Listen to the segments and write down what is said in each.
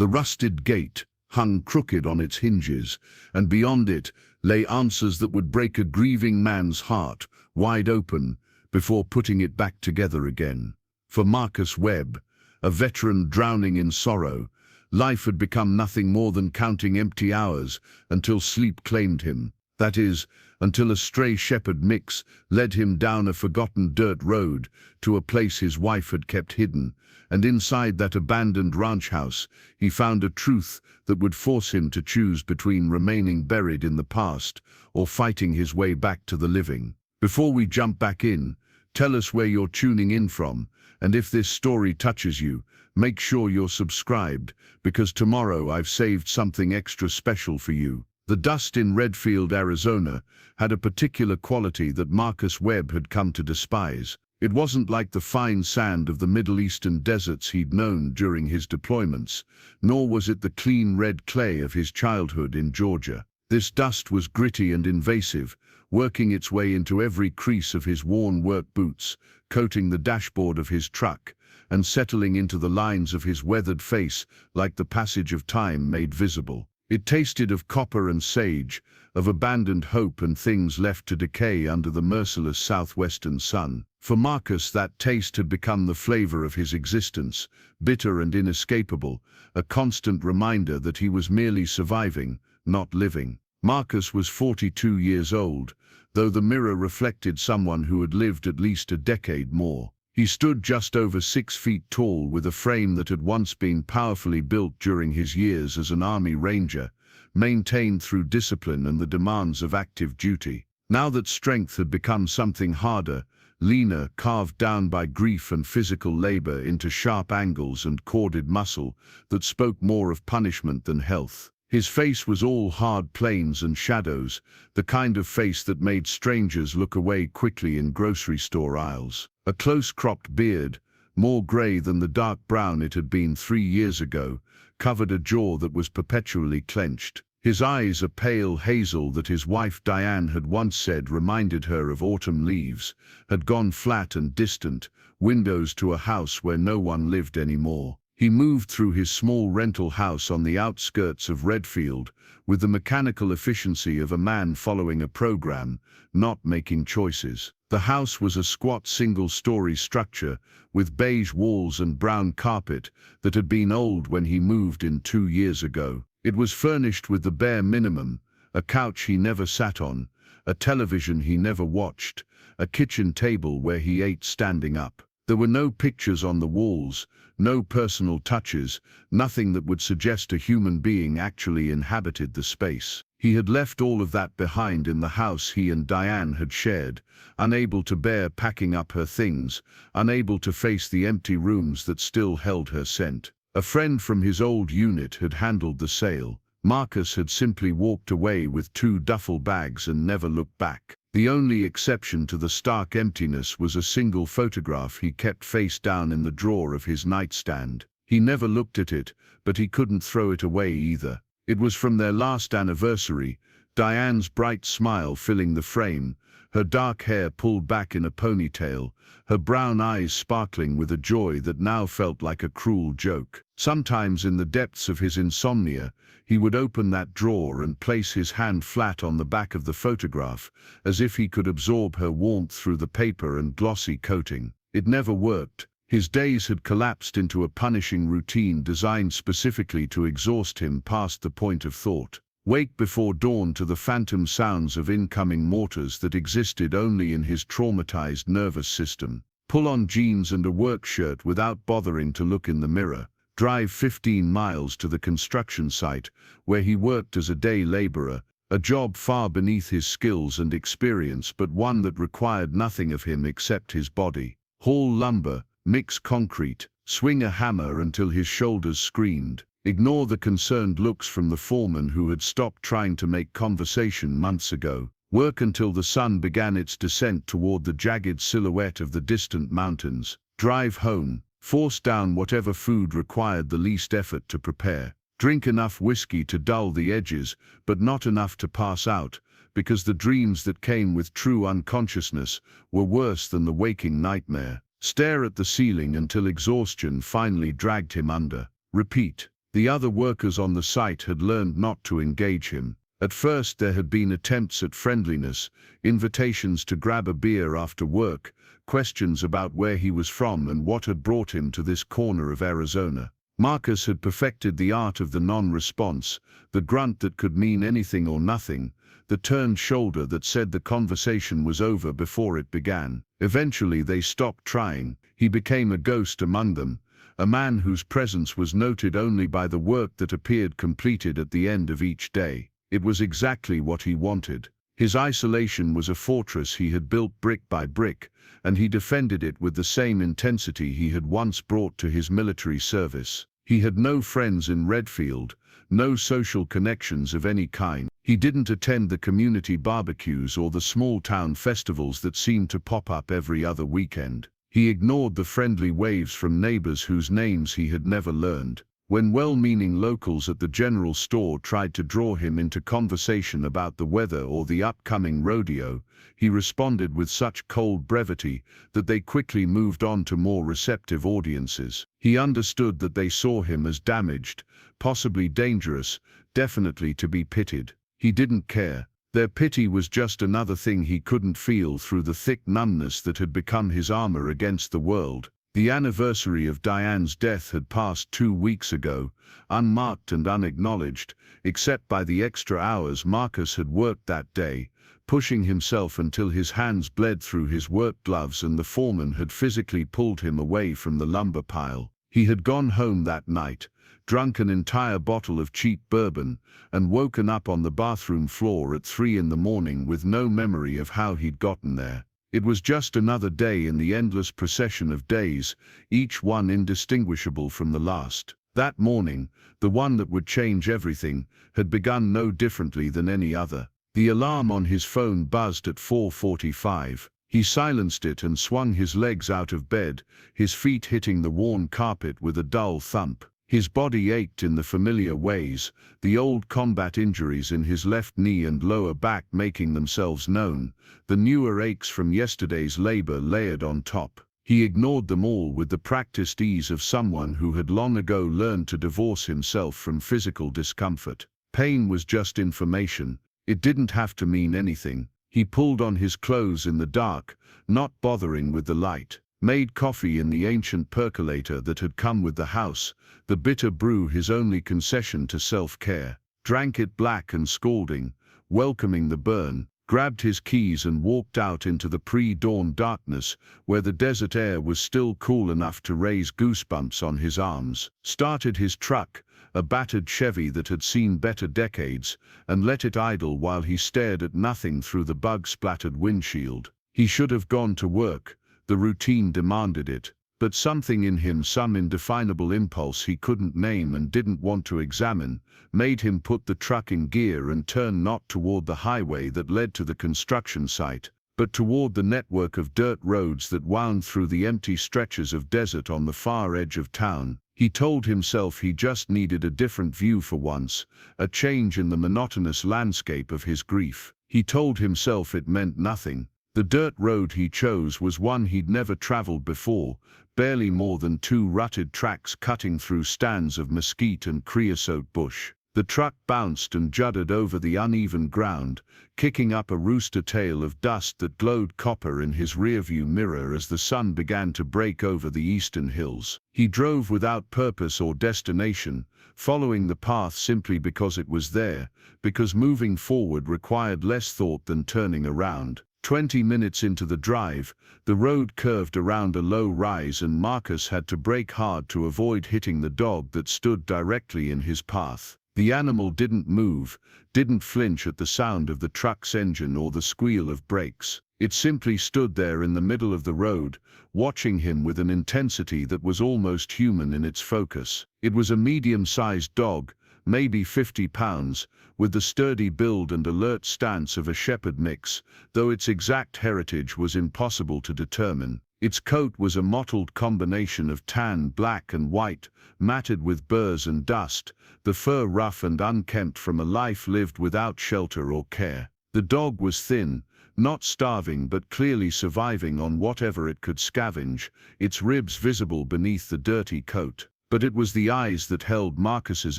The rusted gate hung crooked on its hinges, and beyond it lay answers that would break a grieving man's heart wide open before putting it back together again. For Marcus Webb, a veteran drowning in sorrow, life had become nothing more than counting empty hours until sleep claimed him. That is, until a stray shepherd mix led him down a forgotten dirt road to a place his wife had kept hidden, and inside that abandoned ranch house he found a truth that would force him to choose between remaining buried in the past or fighting his way back to the living. Before we jump back in, tell us where you're tuning in from, and if this story touches you, make sure you're subscribed, because tomorrow I've saved something extra special for you. The dust in Redfield, Arizona, had a particular quality that Marcus Webb had come to despise. It wasn't like the fine sand of the Middle Eastern deserts he'd known during his deployments, nor was it the clean red clay of his childhood in Georgia. This dust was gritty and invasive, working its way into every crease of his worn work boots, coating the dashboard of his truck, and settling into the lines of his weathered face like the passage of time made visible. It tasted of copper and sage, of abandoned hope and things left to decay under the merciless southwestern sun. For Marcus, that taste had become the flavor of his existence, bitter and inescapable, a constant reminder that he was merely surviving, not living. Marcus was 42 years old, though the mirror reflected someone who had lived at least a decade more. He stood just over 6 feet tall, with a frame that had once been powerfully built during his years as an Army Ranger, maintained through discipline and the demands of active duty. Now that strength had become something harder, leaner, carved down by grief and physical labor into sharp angles and corded muscle that spoke more of punishment than health. His face was all hard planes and shadows, the kind of face that made strangers look away quickly in grocery store aisles. A close-cropped beard, more gray than the dark brown it had been 3 years ago, covered a jaw that was perpetually clenched. His eyes, a pale hazel that his wife Diane had once said reminded her of autumn leaves, had gone flat and distant, windows to a house where no one lived anymore. He moved through his small rental house on the outskirts of Redfield with the mechanical efficiency of a man following a program, not making choices. The house was a squat single-story structure with beige walls and brown carpet that had been old when he moved in 2 years ago. It was furnished with the bare minimum: a couch he never sat on, a television he never watched, a kitchen table where he ate standing up. There were no pictures on the walls, no personal touches, nothing that would suggest a human being actually inhabited the space. He had left all of that behind in the house he and Diane had shared, unable to bear packing up her things, unable to face the empty rooms that still held her scent. A friend from his old unit had handled the sale. Marcus had simply walked away with 2 duffel bags and never looked back. The only exception to the stark emptiness was a single photograph he kept face down in the drawer of his nightstand. He never looked at it, but he couldn't throw it away either. It was from their last anniversary, Diane's bright smile filling the frame, her dark hair pulled back in a ponytail, her brown eyes sparkling with a joy that now felt like a cruel joke. Sometimes in the depths of his insomnia, he would open that drawer and place his hand flat on the back of the photograph, as if he could absorb her warmth through the paper and glossy coating. It never worked. His days had collapsed into a punishing routine designed specifically to exhaust him past the point of thought. Wake before dawn to the phantom sounds of incoming mortars that existed only in his traumatized nervous system. Pull on jeans and a work shirt without bothering to look in the mirror. Drive 15 miles to the construction site where he worked as a day laborer, a job far beneath his skills and experience, but one that required nothing of him except his body. Haul lumber, mix concrete, swing a hammer until his shoulders screamed. Ignore the concerned looks from the foreman who had stopped trying to make conversation months ago. Work until the sun began its descent toward the jagged silhouette of the distant mountains. Drive home. Force down whatever food required the least effort to prepare. Drink enough whiskey to dull the edges, but not enough to pass out, because the dreams that came with true unconsciousness were worse than the waking nightmare. Stare at the ceiling until exhaustion finally dragged him under. Repeat. The other workers on the site had learned not to engage him. At first there had been attempts at friendliness, invitations to grab a beer after work, questions about where he was from and what had brought him to this corner of Arizona. Marcus had perfected the art of the non-response, the grunt that could mean anything or nothing, the turned shoulder that said the conversation was over before it began. Eventually they stopped trying. He became a ghost among them, a man whose presence was noted only by the work that appeared completed at the end of each day. It was exactly what he wanted. His isolation was a fortress he had built brick by brick, and he defended it with the same intensity he had once brought to his military service. He had no friends in Redfield, no social connections of any kind. He didn't attend the community barbecues or the small-town festivals that seemed to pop up every other weekend. He ignored the friendly waves from neighbors whose names he had never learned. When well-meaning locals at the general store tried to draw him into conversation about the weather or the upcoming rodeo, he responded with such cold brevity that they quickly moved on to more receptive audiences. He understood that they saw him as damaged, possibly dangerous, definitely to be pitied. He didn't care. Their pity was just another thing he couldn't feel through the thick numbness that had become his armor against the world. The anniversary of Diane's death had passed 2 weeks ago, unmarked and unacknowledged, except by the extra hours Marcus had worked that day, pushing himself until his hands bled through his work gloves and the foreman had physically pulled him away from the lumber pile. He had gone home that night, drunk an entire bottle of cheap bourbon, and woken up on the bathroom floor at 3 in the morning with no memory of how he'd gotten there. It was just another day in the endless procession of days, each one indistinguishable from the last. That morning, the one that would change everything, had begun no differently than any other. The alarm on his phone buzzed at 4:45. He silenced it and swung his legs out of bed, his feet hitting the worn carpet with a dull thump. His body ached in the familiar ways, the old combat injuries in his left knee and lower back making themselves known, the newer aches from yesterday's labor layered on top. He ignored them all with the practiced ease of someone who had long ago learned to divorce himself from physical discomfort. Pain was just information. It didn't have to mean anything. He pulled on his clothes in the dark, not bothering with the light. Made coffee in the ancient percolator that had come with the house, the bitter brew his only concession to self-care. Drank it black and scalding, welcoming the burn, grabbed his keys and walked out into the pre-dawn darkness where the desert air was still cool enough to raise goosebumps on his arms. Started his truck, a battered Chevy that had seen better decades, and let it idle while he stared at nothing through the bug-splattered windshield. He should have gone to work. The routine demanded it, but something in him, some indefinable impulse he couldn't name and didn't want to examine, made him put the truck in gear and turn not toward the highway that led to the construction site, but toward the network of dirt roads that wound through the empty stretches of desert on the far edge of town. He told himself he just needed a different view for once, a change in the monotonous landscape of his grief. He told himself it meant nothing. The dirt road he chose was one he'd never traveled before, barely more than 2 rutted tracks cutting through stands of mesquite and creosote bush. The truck bounced and juddered over the uneven ground, kicking up a rooster tail of dust that glowed copper in his rearview mirror as the sun began to break over the eastern hills. He drove without purpose or destination, following the path simply because it was there, because moving forward required less thought than turning around. 20 minutes into the drive, the road curved around a low rise and Marcus had to brake hard to avoid hitting the dog that stood directly in his path. The animal didn't move, didn't flinch at the sound of the truck's engine or the squeal of brakes. It simply stood there in the middle of the road, watching him with an intensity that was almost human in its focus. It was a medium-sized dog, maybe 50 pounds, with the sturdy build and alert stance of a shepherd mix, though its exact heritage was impossible to determine. Its coat was a mottled combination of tan, black and white, matted with burrs and dust, the fur rough and unkempt from a life lived without shelter or care. The dog was thin, not starving but clearly surviving on whatever it could scavenge, its ribs visible beneath the dirty coat. But it was the eyes that held Marcus's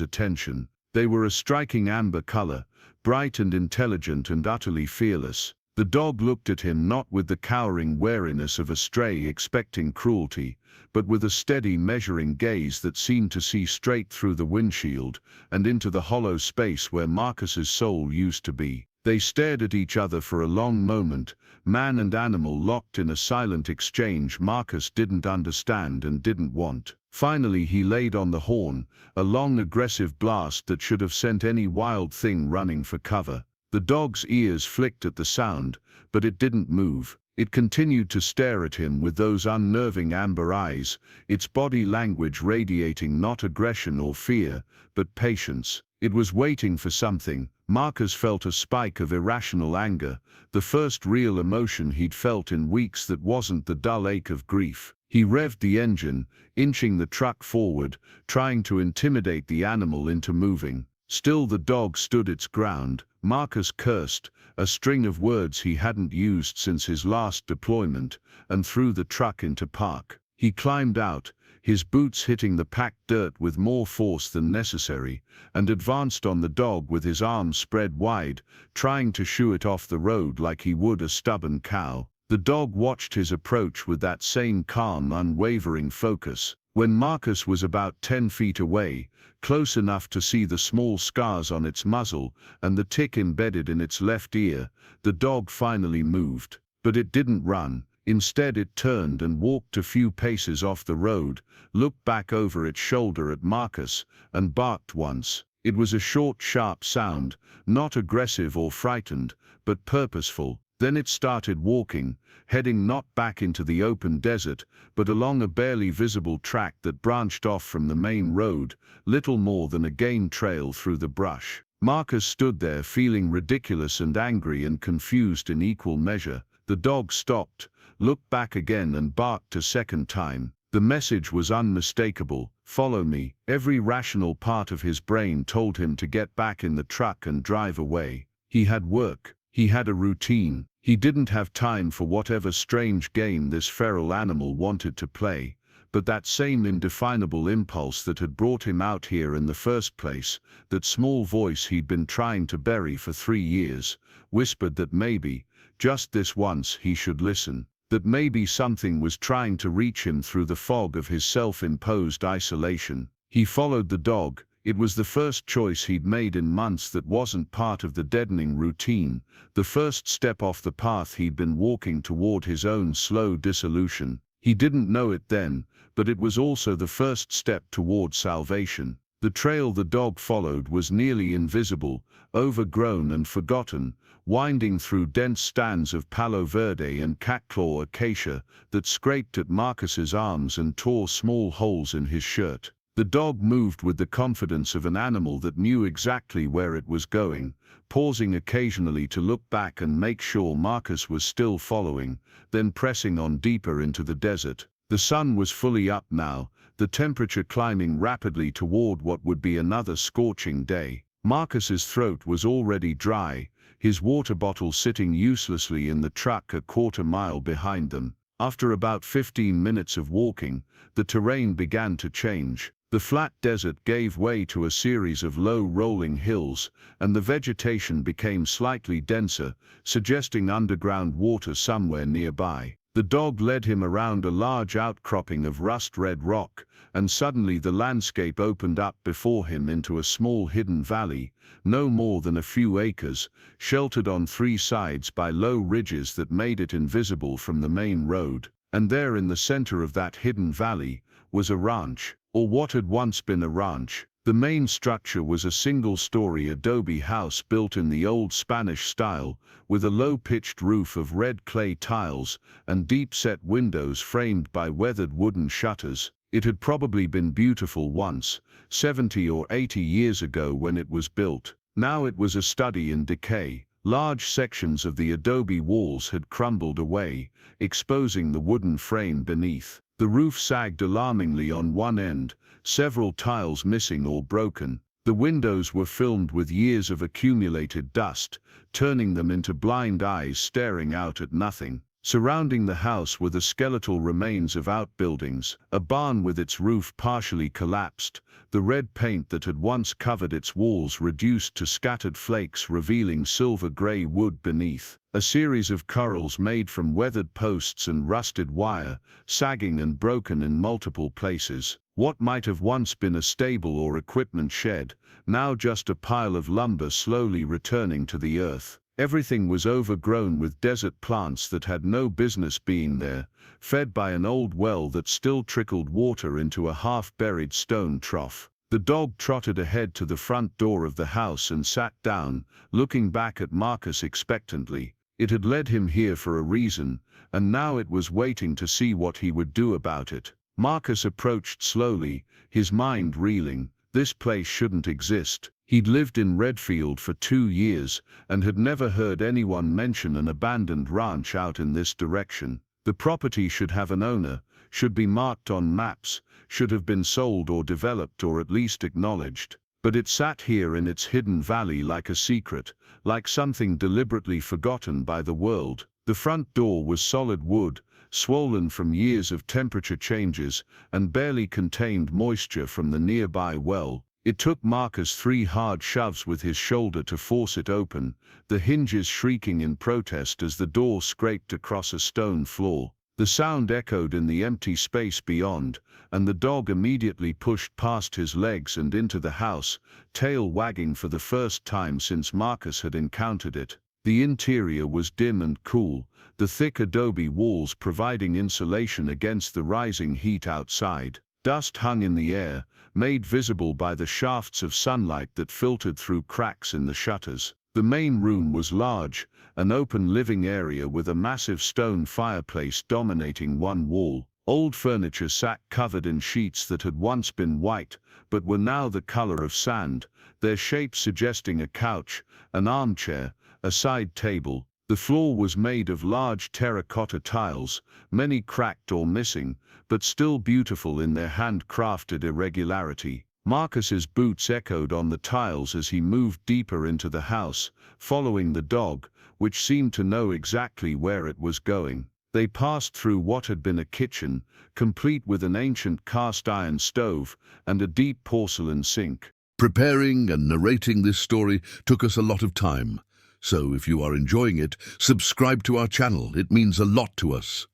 attention. They were a striking amber color, bright and intelligent and utterly fearless. The dog looked at him not with the cowering wariness of a stray expecting cruelty, but with a steady measuring gaze that seemed to see straight through the windshield and into the hollow space where Marcus's soul used to be. They stared at each other for a long moment, man and animal locked in a silent exchange Marcus didn't understand and didn't want. Finally he laid on the horn, a long aggressive blast that should have sent any wild thing running for cover. The dog's ears flicked at the sound, but it didn't move. It continued to stare at him with those unnerving amber eyes, its body language radiating not aggression or fear, but patience. It was waiting for something. Marcus felt a spike of irrational anger, the first real emotion he'd felt in weeks that wasn't the dull ache of grief. He revved the engine, inching the truck forward, trying to intimidate the animal into moving. Still the dog stood its ground. Marcus cursed, a string of words he hadn't used since his last deployment, and threw the truck into park. He climbed out, his boots hitting the packed dirt with more force than necessary, and advanced on the dog with his arms spread wide, trying to shoo it off the road like he would a stubborn cow. The dog watched his approach with that same calm, unwavering focus. When Marcus was about 10 feet away, close enough to see the small scars on its muzzle and the tick embedded in its left ear, the dog finally moved. But it didn't run. Instead it turned and walked a few paces off the road, looked back over its shoulder at Marcus, and barked once. It was a short, sharp sound, not aggressive or frightened, but purposeful. Then it started walking, heading not back into the open desert, but along a barely visible track that branched off from the main road, little more than a game trail through the brush. Marcus stood there feeling ridiculous and angry and confused in equal measure. The dog stopped, looked back again and barked a second time. The message was unmistakable: follow me. Every rational part of his brain told him to get back in the truck and drive away. He had work. He had a routine. He didn't have time for whatever strange game this feral animal wanted to play, but that same indefinable impulse that had brought him out here in the first place, that small voice he'd been trying to bury for 3 years, whispered that maybe, just this once, he should listen, that maybe something was trying to reach him through the fog of his self-imposed isolation. He followed the dog. It was the first choice he'd made in months that wasn't part of the deadening routine, the first step off the path he'd been walking toward his own slow dissolution. He didn't know it then, but it was also the first step toward salvation. The trail the dog followed was nearly invisible, overgrown and forgotten, winding through dense stands of palo verde and catclaw acacia that scraped at Marcus's arms and tore small holes in his shirt. The dog moved with the confidence of an animal that knew exactly where it was going, pausing occasionally to look back and make sure Marcus was still following, then pressing on deeper into the desert. The sun was fully up now, the temperature climbing rapidly toward what would be another scorching day. Marcus's throat was already dry, his water bottle sitting uselessly in the truck a quarter-mile behind them. After about 15 minutes of walking, the terrain began to change. The flat desert gave way to a series of low rolling hills, and the vegetation became slightly denser, suggesting underground water somewhere nearby. The dog led him around a large outcropping of rust-red rock, and suddenly the landscape opened up before him into a small hidden valley, no more than a few acres, sheltered on 3 sides by low ridges that made it invisible from the main road. And there in the center of that hidden valley was a ranch, or what had once been a ranch. The main structure was a single-story adobe house built in the old Spanish style, with a low-pitched roof of red clay tiles and deep-set windows framed by weathered wooden shutters. It had probably been beautiful once, 70 or 80 years ago when it was built. Now it was a study in decay. Large sections of the adobe walls had crumbled away, exposing the wooden frame beneath. The roof sagged alarmingly on one end, several tiles missing or broken. The windows were filmed with years of accumulated dust, turning them into blind eyes staring out at nothing. Surrounding the house were the skeletal remains of outbuildings, a barn with its roof partially collapsed, the red paint that had once covered its walls reduced to scattered flakes revealing silver-grey wood beneath, a series of corrals made from weathered posts and rusted wire, sagging and broken in multiple places. What might have once been a stable or equipment shed, now just a pile of lumber slowly returning to the earth. Everything was overgrown with desert plants that had no business being there, fed by an old well that still trickled water into a half-buried stone trough. The dog trotted ahead to the front door of the house and sat down, looking back at Marcus expectantly. It had led him here for a reason, and now it was waiting to see what he would do about it. Marcus approached slowly, his mind reeling. This place shouldn't exist. He'd lived in Redfield for 2 years and had never heard anyone mention an abandoned ranch out in this direction. The property should have an owner, should be marked on maps, should have been sold or developed or at least acknowledged. But it sat here in its hidden valley like a secret, like something deliberately forgotten by the world. The front door was solid wood, swollen from years of temperature changes, and barely contained moisture from the nearby well. It took Marcus 3 hard shoves with his shoulder to force it open, the hinges shrieking in protest as the door scraped across a stone floor. The sound echoed in the empty space beyond, and the dog immediately pushed past his legs and into the house, tail wagging for the first time since Marcus had encountered it. The interior was dim and cool, the thick adobe walls providing insulation against the rising heat outside. Dust hung in the air, made visible by the shafts of sunlight that filtered through cracks in the shutters. The main room was large, an open living area with a massive stone fireplace dominating one wall. Old furniture sat covered in sheets that had once been white, but were now the color of sand, their shape suggesting a couch, an armchair, a side table. The floor was made of large terracotta tiles, many cracked or missing, but still beautiful in their handcrafted irregularity. Marcus's boots echoed on the tiles as he moved deeper into the house, following the dog, which seemed to know exactly where it was going. They passed through what had been a kitchen, complete with an ancient cast-iron stove and a deep porcelain sink. Preparing and narrating this story took us a lot of time, so if you are enjoying it, subscribe to our channel. It means a lot to us.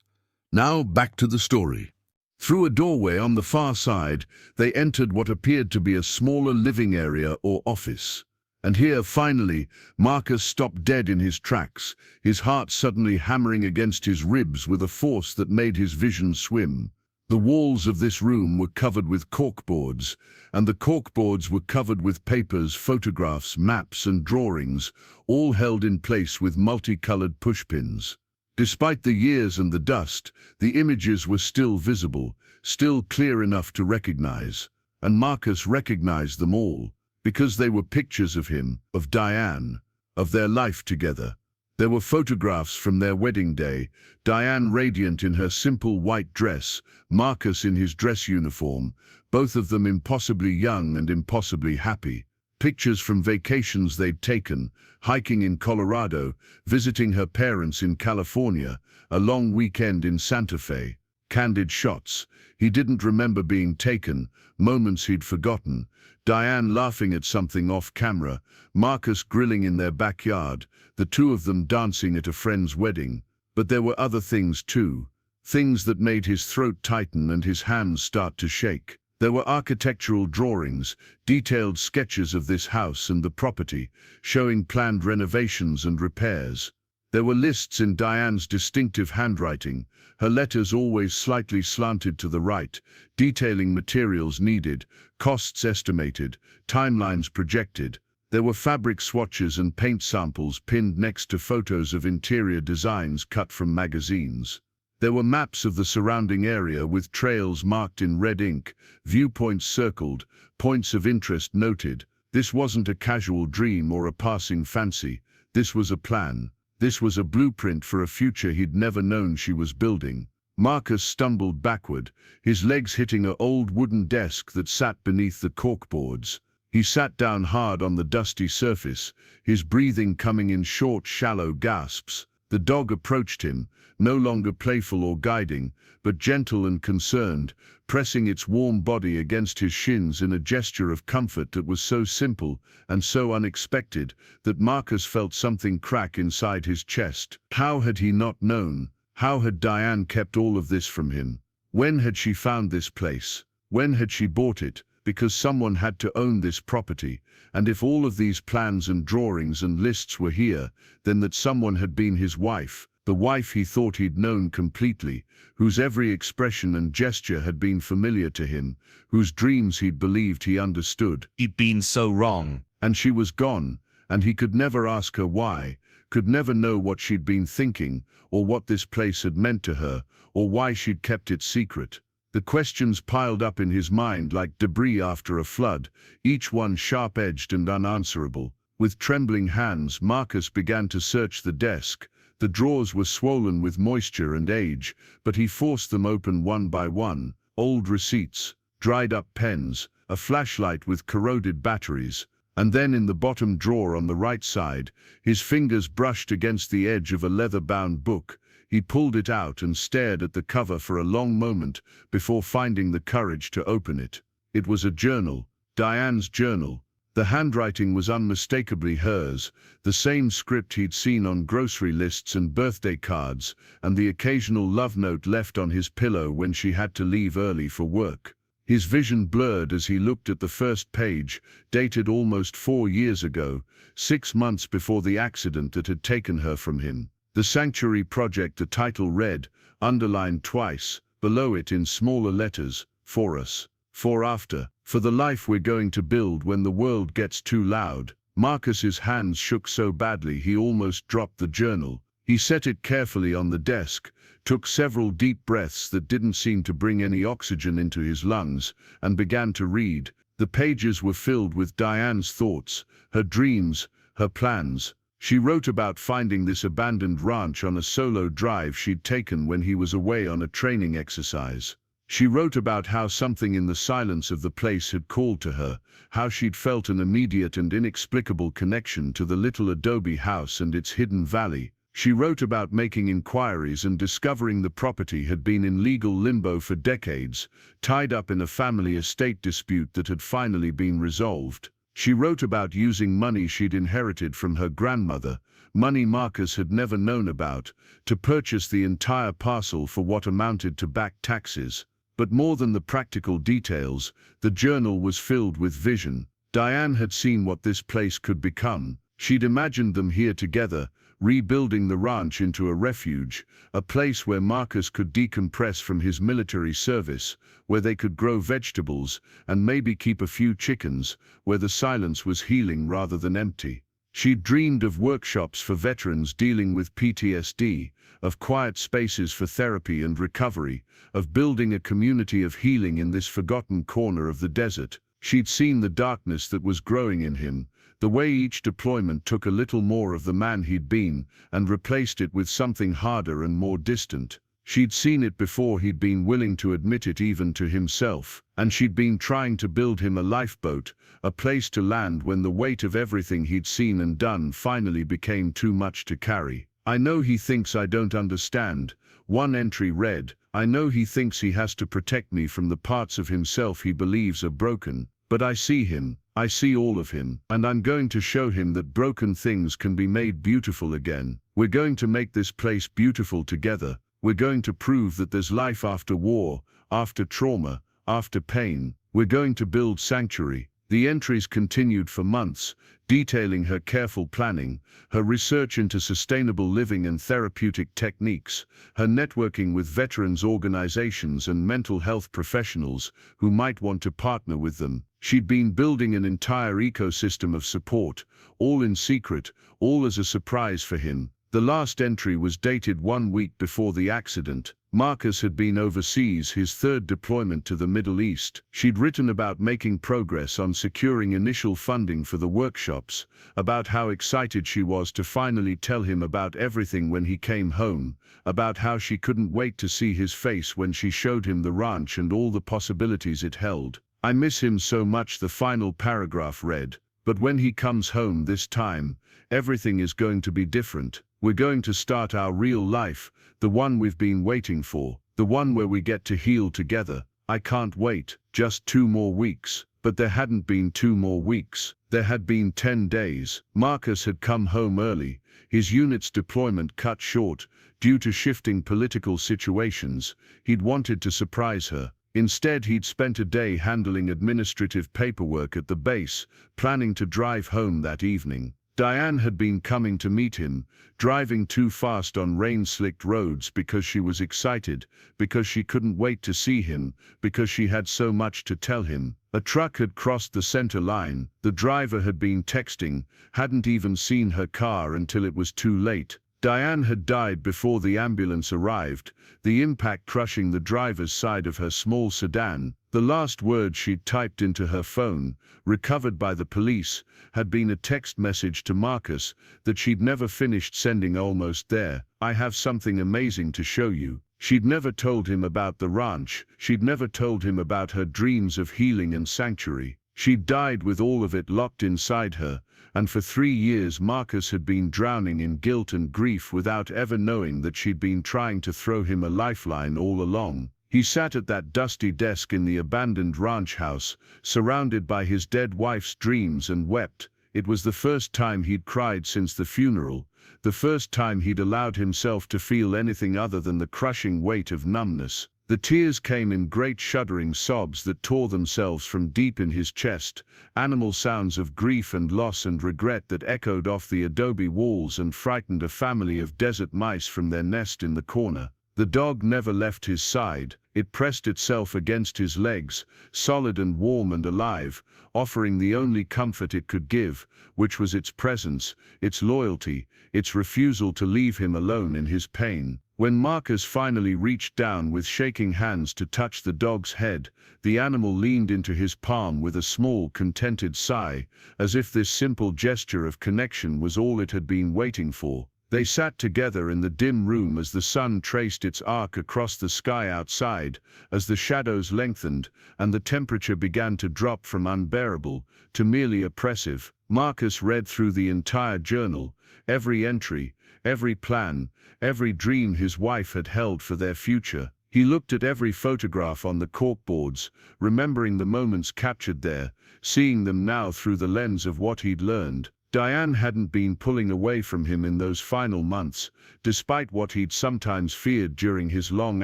Now back to the story. Through a doorway on the far side, they entered what appeared to be a smaller living area or office. And here, finally, Marcus stopped dead in his tracks, his heart suddenly hammering against his ribs with a force that made his vision swim. The walls of this room were covered with corkboards, and the corkboards were covered with papers, photographs, maps, and drawings, all held in place with multicolored pushpins. Despite the years and the dust, the images were still visible, still clear enough to recognize. And Marcus recognized them all, because they were pictures of him, of Diane, of their life together. There were photographs from their wedding day, Diane radiant in her simple white dress, Marcus in his dress uniform, both of them impossibly young and impossibly happy. Pictures from vacations they'd taken, hiking in Colorado, visiting her parents in California, a long weekend in Santa Fe. Candid shots. He didn't remember being taken, moments he'd forgotten. Diane laughing at something off camera, Marcus grilling in their backyard, the two of them dancing at a friend's wedding. But there were other things too, things that made his throat tighten and his hands start to shake. There were architectural drawings, detailed sketches of this house and the property, showing planned renovations and repairs. There were lists in Diane's distinctive handwriting, her letters always slightly slanted to the right, detailing materials needed, costs estimated, timelines projected. There were fabric swatches and paint samples pinned next to photos of interior designs cut from magazines. There were maps of the surrounding area with trails marked in red ink, viewpoints circled, points of interest noted. This wasn't a casual dream or a passing fancy. This was a plan. This was a blueprint for a future he'd never known she was building. Marcus stumbled backward, his legs hitting an old wooden desk that sat beneath the corkboards. He sat down hard on the dusty surface, his breathing coming in short, shallow gasps. The dog approached him, no longer playful or guiding, but gentle and concerned, pressing its warm body against his shins in a gesture of comfort that was so simple and so unexpected that Marcus felt something crack inside his chest. How had he not known? How had Diane kept all of this from him? When had she found this place? When had she bought it? Because someone had to own this property, and if all of these plans and drawings and lists were here, then that someone had been his wife, the wife he thought he'd known completely, whose every expression and gesture had been familiar to him, whose dreams he'd believed he understood. He'd been so wrong. And she was gone, and he could never ask her why, could never know what she'd been thinking, or what this place had meant to her, or why she'd kept it secret. The questions piled up in his mind like debris after a flood, each one sharp-edged and unanswerable. With trembling hands, Marcus began to search the desk. The drawers were swollen with moisture and age, but he forced them open one by one. Old receipts, dried-up pens, a flashlight with corroded batteries. And then in the bottom drawer on the right side, his fingers brushed against the edge of a leather-bound book. He pulled it out and stared at the cover for a long moment before finding the courage to open it. It was a journal, Diane's journal. The handwriting was unmistakably hers, the same script he'd seen on grocery lists and birthday cards, and the occasional love note left on his pillow when she had to leave early for work. His vision blurred as he looked at the first page, dated almost 4 years ago, 6 months before the accident that had taken her from him. The Sanctuary Project, the title read, underlined twice, below it in smaller letters, for us, for after, for the life we're going to build when the world gets too loud. Marcus's hands shook so badly he almost dropped the journal. He set it carefully on the desk, took several deep breaths that didn't seem to bring any oxygen into his lungs, and began to read. The pages were filled with Diane's thoughts, her dreams, her plans. She wrote about finding this abandoned ranch on a solo drive she'd taken when he was away on a training exercise. She wrote about how something in the silence of the place had called to her, how she'd felt an immediate and inexplicable connection to the little adobe house and its hidden valley. She wrote about making inquiries and discovering the property had been in legal limbo for decades, tied up in a family estate dispute that had finally been resolved. She wrote about using money she'd inherited from her grandmother, money Marcus had never known about, to purchase the entire parcel for what amounted to back taxes. But more than the practical details, the journal was filled with vision. Diane had seen what this place could become. She'd imagined them here together, rebuilding the ranch into a refuge, a place where Marcus could decompress from his military service, where they could grow vegetables and maybe keep a few chickens, where the silence was healing rather than empty. She'd dreamed of workshops for veterans dealing with PTSD, of quiet spaces for therapy and recovery, of building a community of healing in this forgotten corner of the desert. She'd seen the darkness that was growing in him, the way each deployment took a little more of the man he'd been and replaced it with something harder and more distant. She'd seen it before he'd been willing to admit it even to himself, and she'd been trying to build him a lifeboat, a place to land when the weight of everything he'd seen and done finally became too much to carry. I know he thinks I don't understand. One entry read, I know he thinks he has to protect me from the parts of himself he believes are broken, but I see him, I see all of him, and I'm going to show him that broken things can be made beautiful again. We're going to make this place beautiful together. We're going to prove that there's life after war, after trauma, after pain. We're going to build Sanctuary. The entries continued for months, detailing her careful planning, her research into sustainable living and therapeutic techniques, her networking with veterans organizations and mental health professionals who might want to partner with them. She'd been building an entire ecosystem of support, all in secret, all as a surprise for him. The last entry was dated 1 week before the accident. Marcus had been overseas, his third deployment to the Middle East. She'd written about making progress on securing initial funding for the workshops, about how excited she was to finally tell him about everything when he came home, about how she couldn't wait to see his face when she showed him the ranch and all the possibilities it held. I miss him so much, the final paragraph read. But when he comes home this time, everything is going to be different. We're going to start our real life, the one we've been waiting for, the one where we get to heal together. I can't wait, just 2 more weeks. But there hadn't been 2 more weeks. There had been 10 days. Marcus had come home early, his unit's deployment cut short due to shifting political situations. He'd wanted to surprise her. Instead, he'd spent a day handling administrative paperwork at the base, planning to drive home that evening. Diane had been coming to meet him, driving too fast on rain-slicked roads because she was excited, because she couldn't wait to see him, because she had so much to tell him. A truck had crossed the center line. The driver had been texting, hadn't even seen her car until it was too late. Diane had died before the ambulance arrived, the impact crushing the driver's side of her small sedan. The last word she'd typed into her phone, recovered by the police, had been a text message to Marcus that she'd never finished sending. Almost there. I have something amazing to show you. She'd never told him about the ranch. She'd never told him about her dreams of healing and sanctuary. She'd died with all of it locked inside her, and for 3 years Marcus had been drowning in guilt and grief without ever knowing that she'd been trying to throw him a lifeline all along. He sat at that dusty desk in the abandoned ranch house, surrounded by his dead wife's dreams, and wept. It was the first time he'd cried since the funeral, the first time he'd allowed himself to feel anything other than the crushing weight of numbness. The tears came in great shuddering sobs that tore themselves from deep in his chest, animal sounds of grief and loss and regret that echoed off the adobe walls and frightened a family of desert mice from their nest in the corner. The dog never left his side. It pressed itself against his legs, solid and warm and alive, offering the only comfort it could give, which was its presence, its loyalty, its refusal to leave him alone in his pain. When Marcus finally reached down with shaking hands to touch the dog's head, the animal leaned into his palm with a small, contented sigh, as if this simple gesture of connection was all it had been waiting for. They sat together in the dim room as the sun traced its arc across the sky outside, as the shadows lengthened and the temperature began to drop from unbearable to merely oppressive. Marcus read through the entire journal, every entry, every plan, every dream his wife had held for their future. He looked at every photograph on the corkboards, remembering the moments captured there, seeing them now through the lens of what he'd learned. Diane hadn't been pulling away from him in those final months, despite what he'd sometimes feared during his long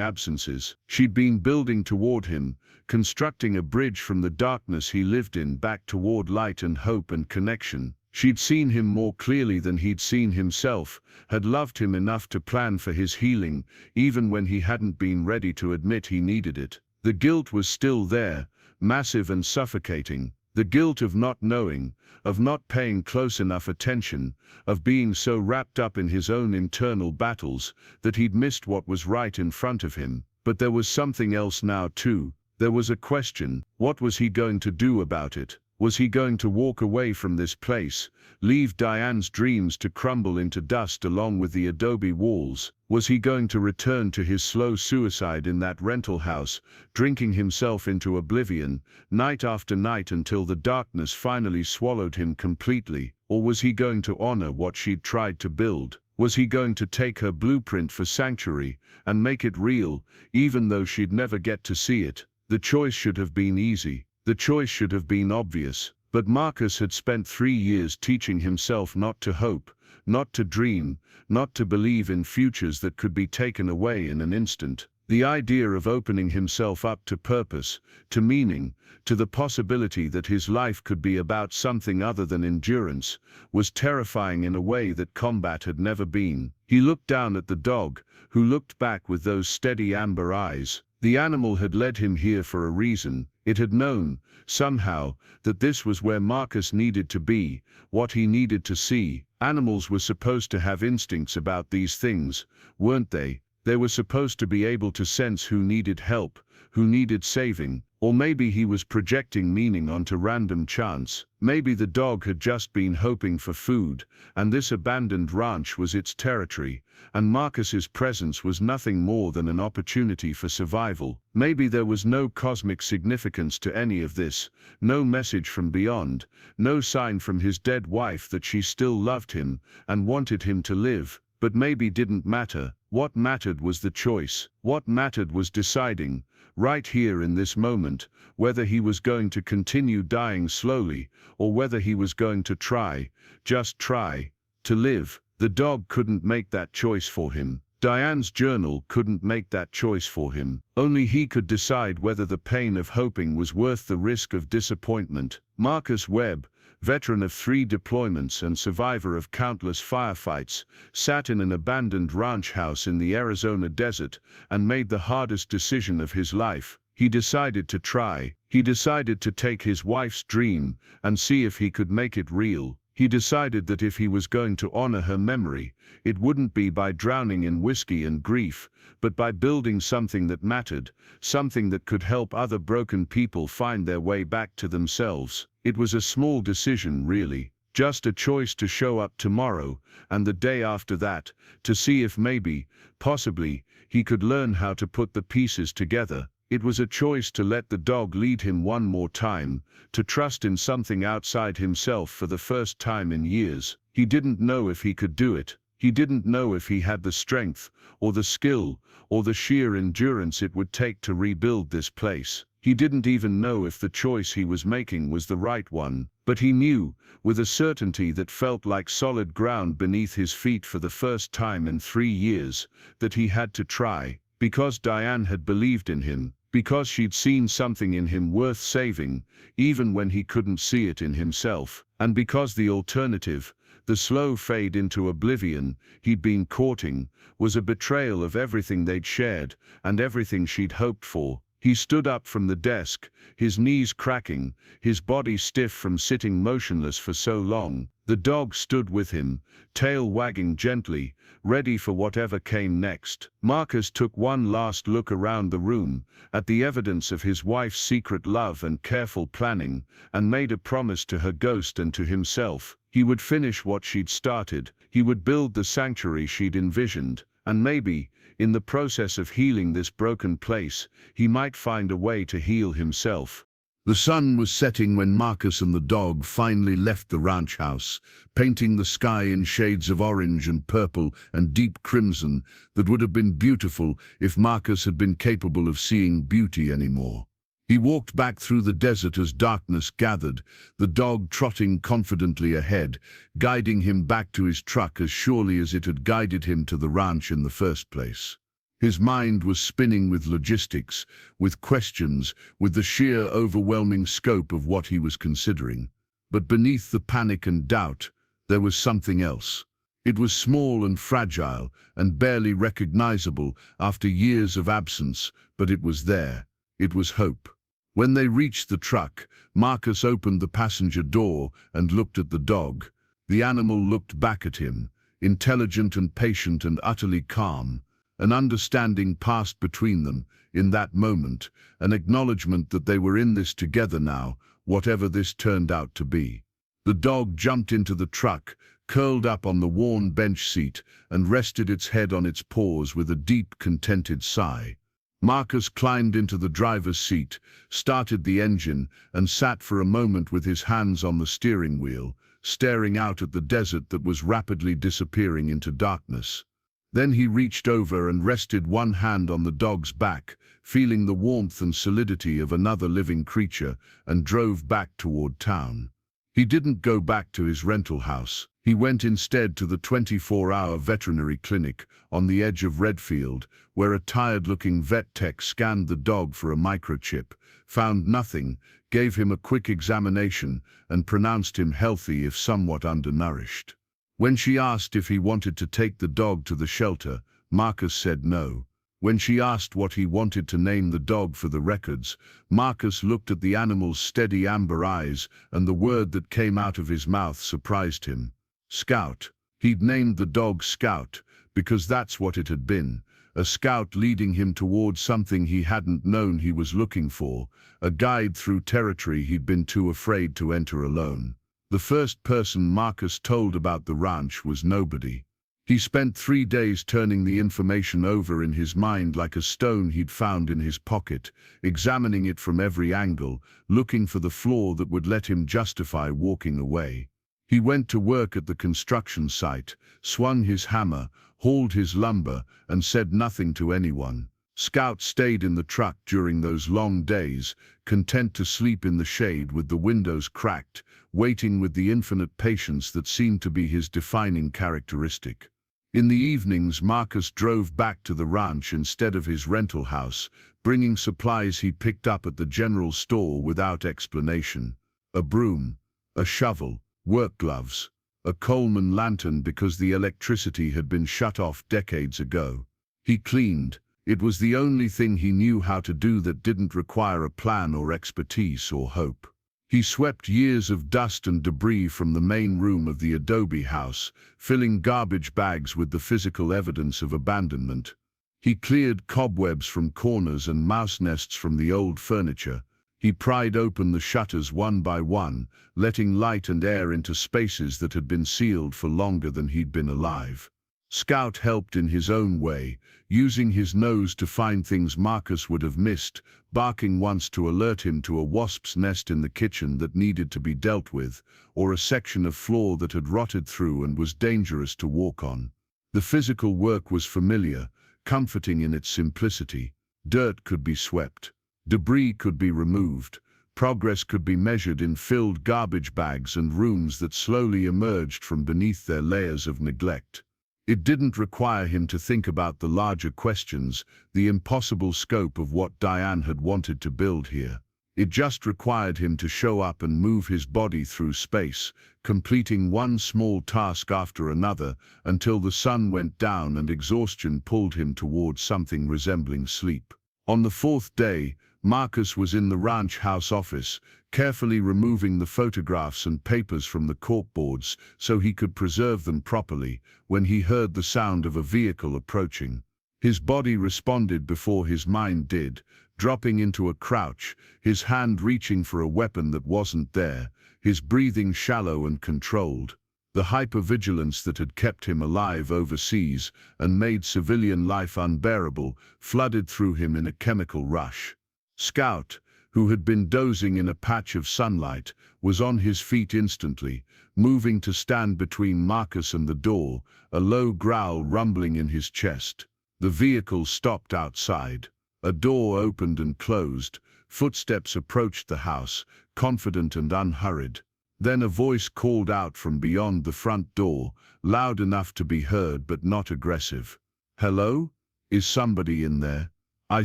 absences. She'd been building toward him, constructing a bridge from the darkness he lived in back toward light and hope and connection. She'd seen him more clearly than he'd seen himself, had loved him enough to plan for his healing, even when he hadn't been ready to admit he needed it. The guilt was still there, massive and suffocating. The guilt of not knowing, of not paying close enough attention, of being so wrapped up in his own internal battles that he'd missed what was right in front of him. But there was something else now too. There was a question. What was he going to do about it? Was he going to walk away from this place, leave Diane's dreams to crumble into dust along with the adobe walls? Was he going to return to his slow suicide in that rental house, drinking himself into oblivion, night after night until the darkness finally swallowed him completely? Or was he going to honor what she'd tried to build? Was he going to take her blueprint for sanctuary and make it real, even though she'd never get to see it? The choice should have been easy. The choice should have been obvious. But Marcus had spent 3 years teaching himself not to hope, not to dream, not to believe in futures that could be taken away in an instant. The idea of opening himself up to purpose, to meaning, to the possibility that his life could be about something other than endurance, was terrifying in a way that combat had never been. He looked down at the dog, who looked back with those steady amber eyes. The animal had led him here for a reason. It had known, somehow, that this was where Marcus needed to be, what he needed to see. Animals were supposed to have instincts about these things, weren't they? They were supposed to be able to sense who needed help, who needed saving. Or maybe he was projecting meaning onto random chance. Maybe the dog had just been hoping for food, and this abandoned ranch was its territory, and Marcus's presence was nothing more than an opportunity for survival. Maybe there was no cosmic significance to any of this, no message from beyond, no sign from his dead wife that she still loved him and wanted him to live. But maybe didn't matter. What mattered was the choice. What mattered was deciding, right here in this moment, whether he was going to continue dying slowly, or whether he was going to try, just try, to live. The dog couldn't make that choice for him. Diane's journal couldn't make that choice for him. Only he could decide whether the pain of hoping was worth the risk of disappointment. Marcus Webb, veteran of 3 deployments and survivor of countless firefights, sat in an abandoned ranch house in the Arizona desert and made the hardest decision of his life. He decided to try. He decided to take his wife's dream and see if he could make it real. He decided that if he was going to honor her memory, it wouldn't be by drowning in whiskey and grief, but by building something that mattered, something that could help other broken people find their way back to themselves. It was a small decision, really, just a choice to show up tomorrow, and the day after that, to see if maybe, possibly, he could learn how to put the pieces together. It was a choice to let the dog lead him one more time, to trust in something outside himself for the first time in years. He didn't know if he could do it. He didn't know if he had the strength, or the skill, or the sheer endurance it would take to rebuild this place. He didn't even know if the choice he was making was the right one, but he knew, with a certainty that felt like solid ground beneath his feet for the first time in 3 years, that he had to try, because Diane had believed in him, because she'd seen something in him worth saving, even when he couldn't see it in himself, and because the alternative, the slow fade into oblivion he'd been courting, was a betrayal of everything they'd shared and everything she'd hoped for. He stood up from the desk, his knees cracking, his body stiff from sitting motionless for so long. The dog stood with him, tail wagging gently, ready for whatever came next. Marcus took one last look around the room, at the evidence of his wife's secret love and careful planning, and made a promise to her ghost and to himself. He would finish what she'd started, he would build the sanctuary she'd envisioned, and maybe, in the process of healing this broken place, he might find a way to heal himself. The sun was setting when Marcus and the dog finally left the ranch house, painting the sky in shades of orange and purple and deep crimson that would have been beautiful if Marcus had been capable of seeing beauty anymore. He walked back through the desert as darkness gathered, the dog trotting confidently ahead, guiding him back to his truck as surely as it had guided him to the ranch in the first place. His mind was spinning with logistics, with questions, with the sheer overwhelming scope of what he was considering. But beneath the panic and doubt, there was something else. It was small and fragile and barely recognizable after years of absence, but it was there. It was hope. When they reached the truck, Marcus opened the passenger door and looked at the dog. The animal looked back at him, intelligent and patient and utterly calm. An understanding passed between them in that moment, an acknowledgement that they were in this together now, whatever this turned out to be. The dog jumped into the truck, curled up on the worn bench seat, and rested its head on its paws with a deep, contented sigh. Marcus climbed into the driver's seat, started the engine, and sat for a moment with his hands on the steering wheel, staring out at the desert that was rapidly disappearing into darkness. Then he reached over and rested one hand on the dog's back, feeling the warmth and solidity of another living creature, and drove back toward town. He didn't go back to his rental house. He went instead to the 24-hour veterinary clinic on the edge of Redfield, where a tired-looking vet tech scanned the dog for a microchip, found nothing, gave him a quick examination, and pronounced him healthy if somewhat undernourished. When she asked if he wanted to take the dog to the shelter, Marcus said no. When she asked what he wanted to name the dog for the records, Marcus looked at the animal's steady amber eyes, and the word that came out of his mouth surprised him. Scout. He'd named the dog Scout, because that's what it had been, a scout leading him towards something he hadn't known he was looking for, a guide through territory he'd been too afraid to enter alone. The first person Marcus told about the ranch was nobody. He spent 3 days turning the information over in his mind like a stone he'd found in his pocket, examining it from every angle, looking for the flaw that would let him justify walking away. He went to work at the construction site, swung his hammer, hauled his lumber, and said nothing to anyone. Scout stayed in the truck during those long days, content to sleep in the shade with the windows cracked, waiting with the infinite patience that seemed to be his defining characteristic. In the evenings, Marcus drove back to the ranch instead of his rental house, bringing supplies he picked up at the general store without explanation. A broom, a shovel, work gloves, a Coleman lantern because the electricity had been shut off decades ago. He cleaned. It was the only thing he knew how to do that didn't require a plan or expertise or hope. He swept years of dust and debris from the main room of the adobe house, filling garbage bags with the physical evidence of abandonment. He cleared cobwebs from corners and mouse nests from the old furniture. He pried open the shutters one by one, letting light and air into spaces that had been sealed for longer than he'd been alive. Scout helped in his own way, using his nose to find things Marcus would have missed, barking once to alert him to a wasp's nest in the kitchen that needed to be dealt with, or a section of floor that had rotted through and was dangerous to walk on. The physical work was familiar, comforting in its simplicity. Dirt could be swept. Debris could be removed. Progress could be measured in filled garbage bags and rooms that slowly emerged from beneath their layers of neglect. It didn't require him to think about the larger questions, the impossible scope of what Diane had wanted to build here. It just required him to show up and move his body through space, completing one small task after another until the sun went down and exhaustion pulled him towards something resembling sleep. On the 4th day, Marcus was in the ranch house office, carefully removing the photographs and papers from the corkboards so he could preserve them properly, when he heard the sound of a vehicle approaching. His body responded before his mind did, dropping into a crouch, his hand reaching for a weapon that wasn't there, his breathing shallow and controlled. The hypervigilance that had kept him alive overseas and made civilian life unbearable flooded through him in a chemical rush. Scout, who had been dozing in a patch of sunlight, was on his feet instantly, moving to stand between Marcus and the door, a low growl rumbling in his chest. The vehicle stopped outside. A door opened and closed. Footsteps approached the house, confident and unhurried. Then a voice called out from beyond the front door, loud enough to be heard but not aggressive. "Hello? Is somebody in there? I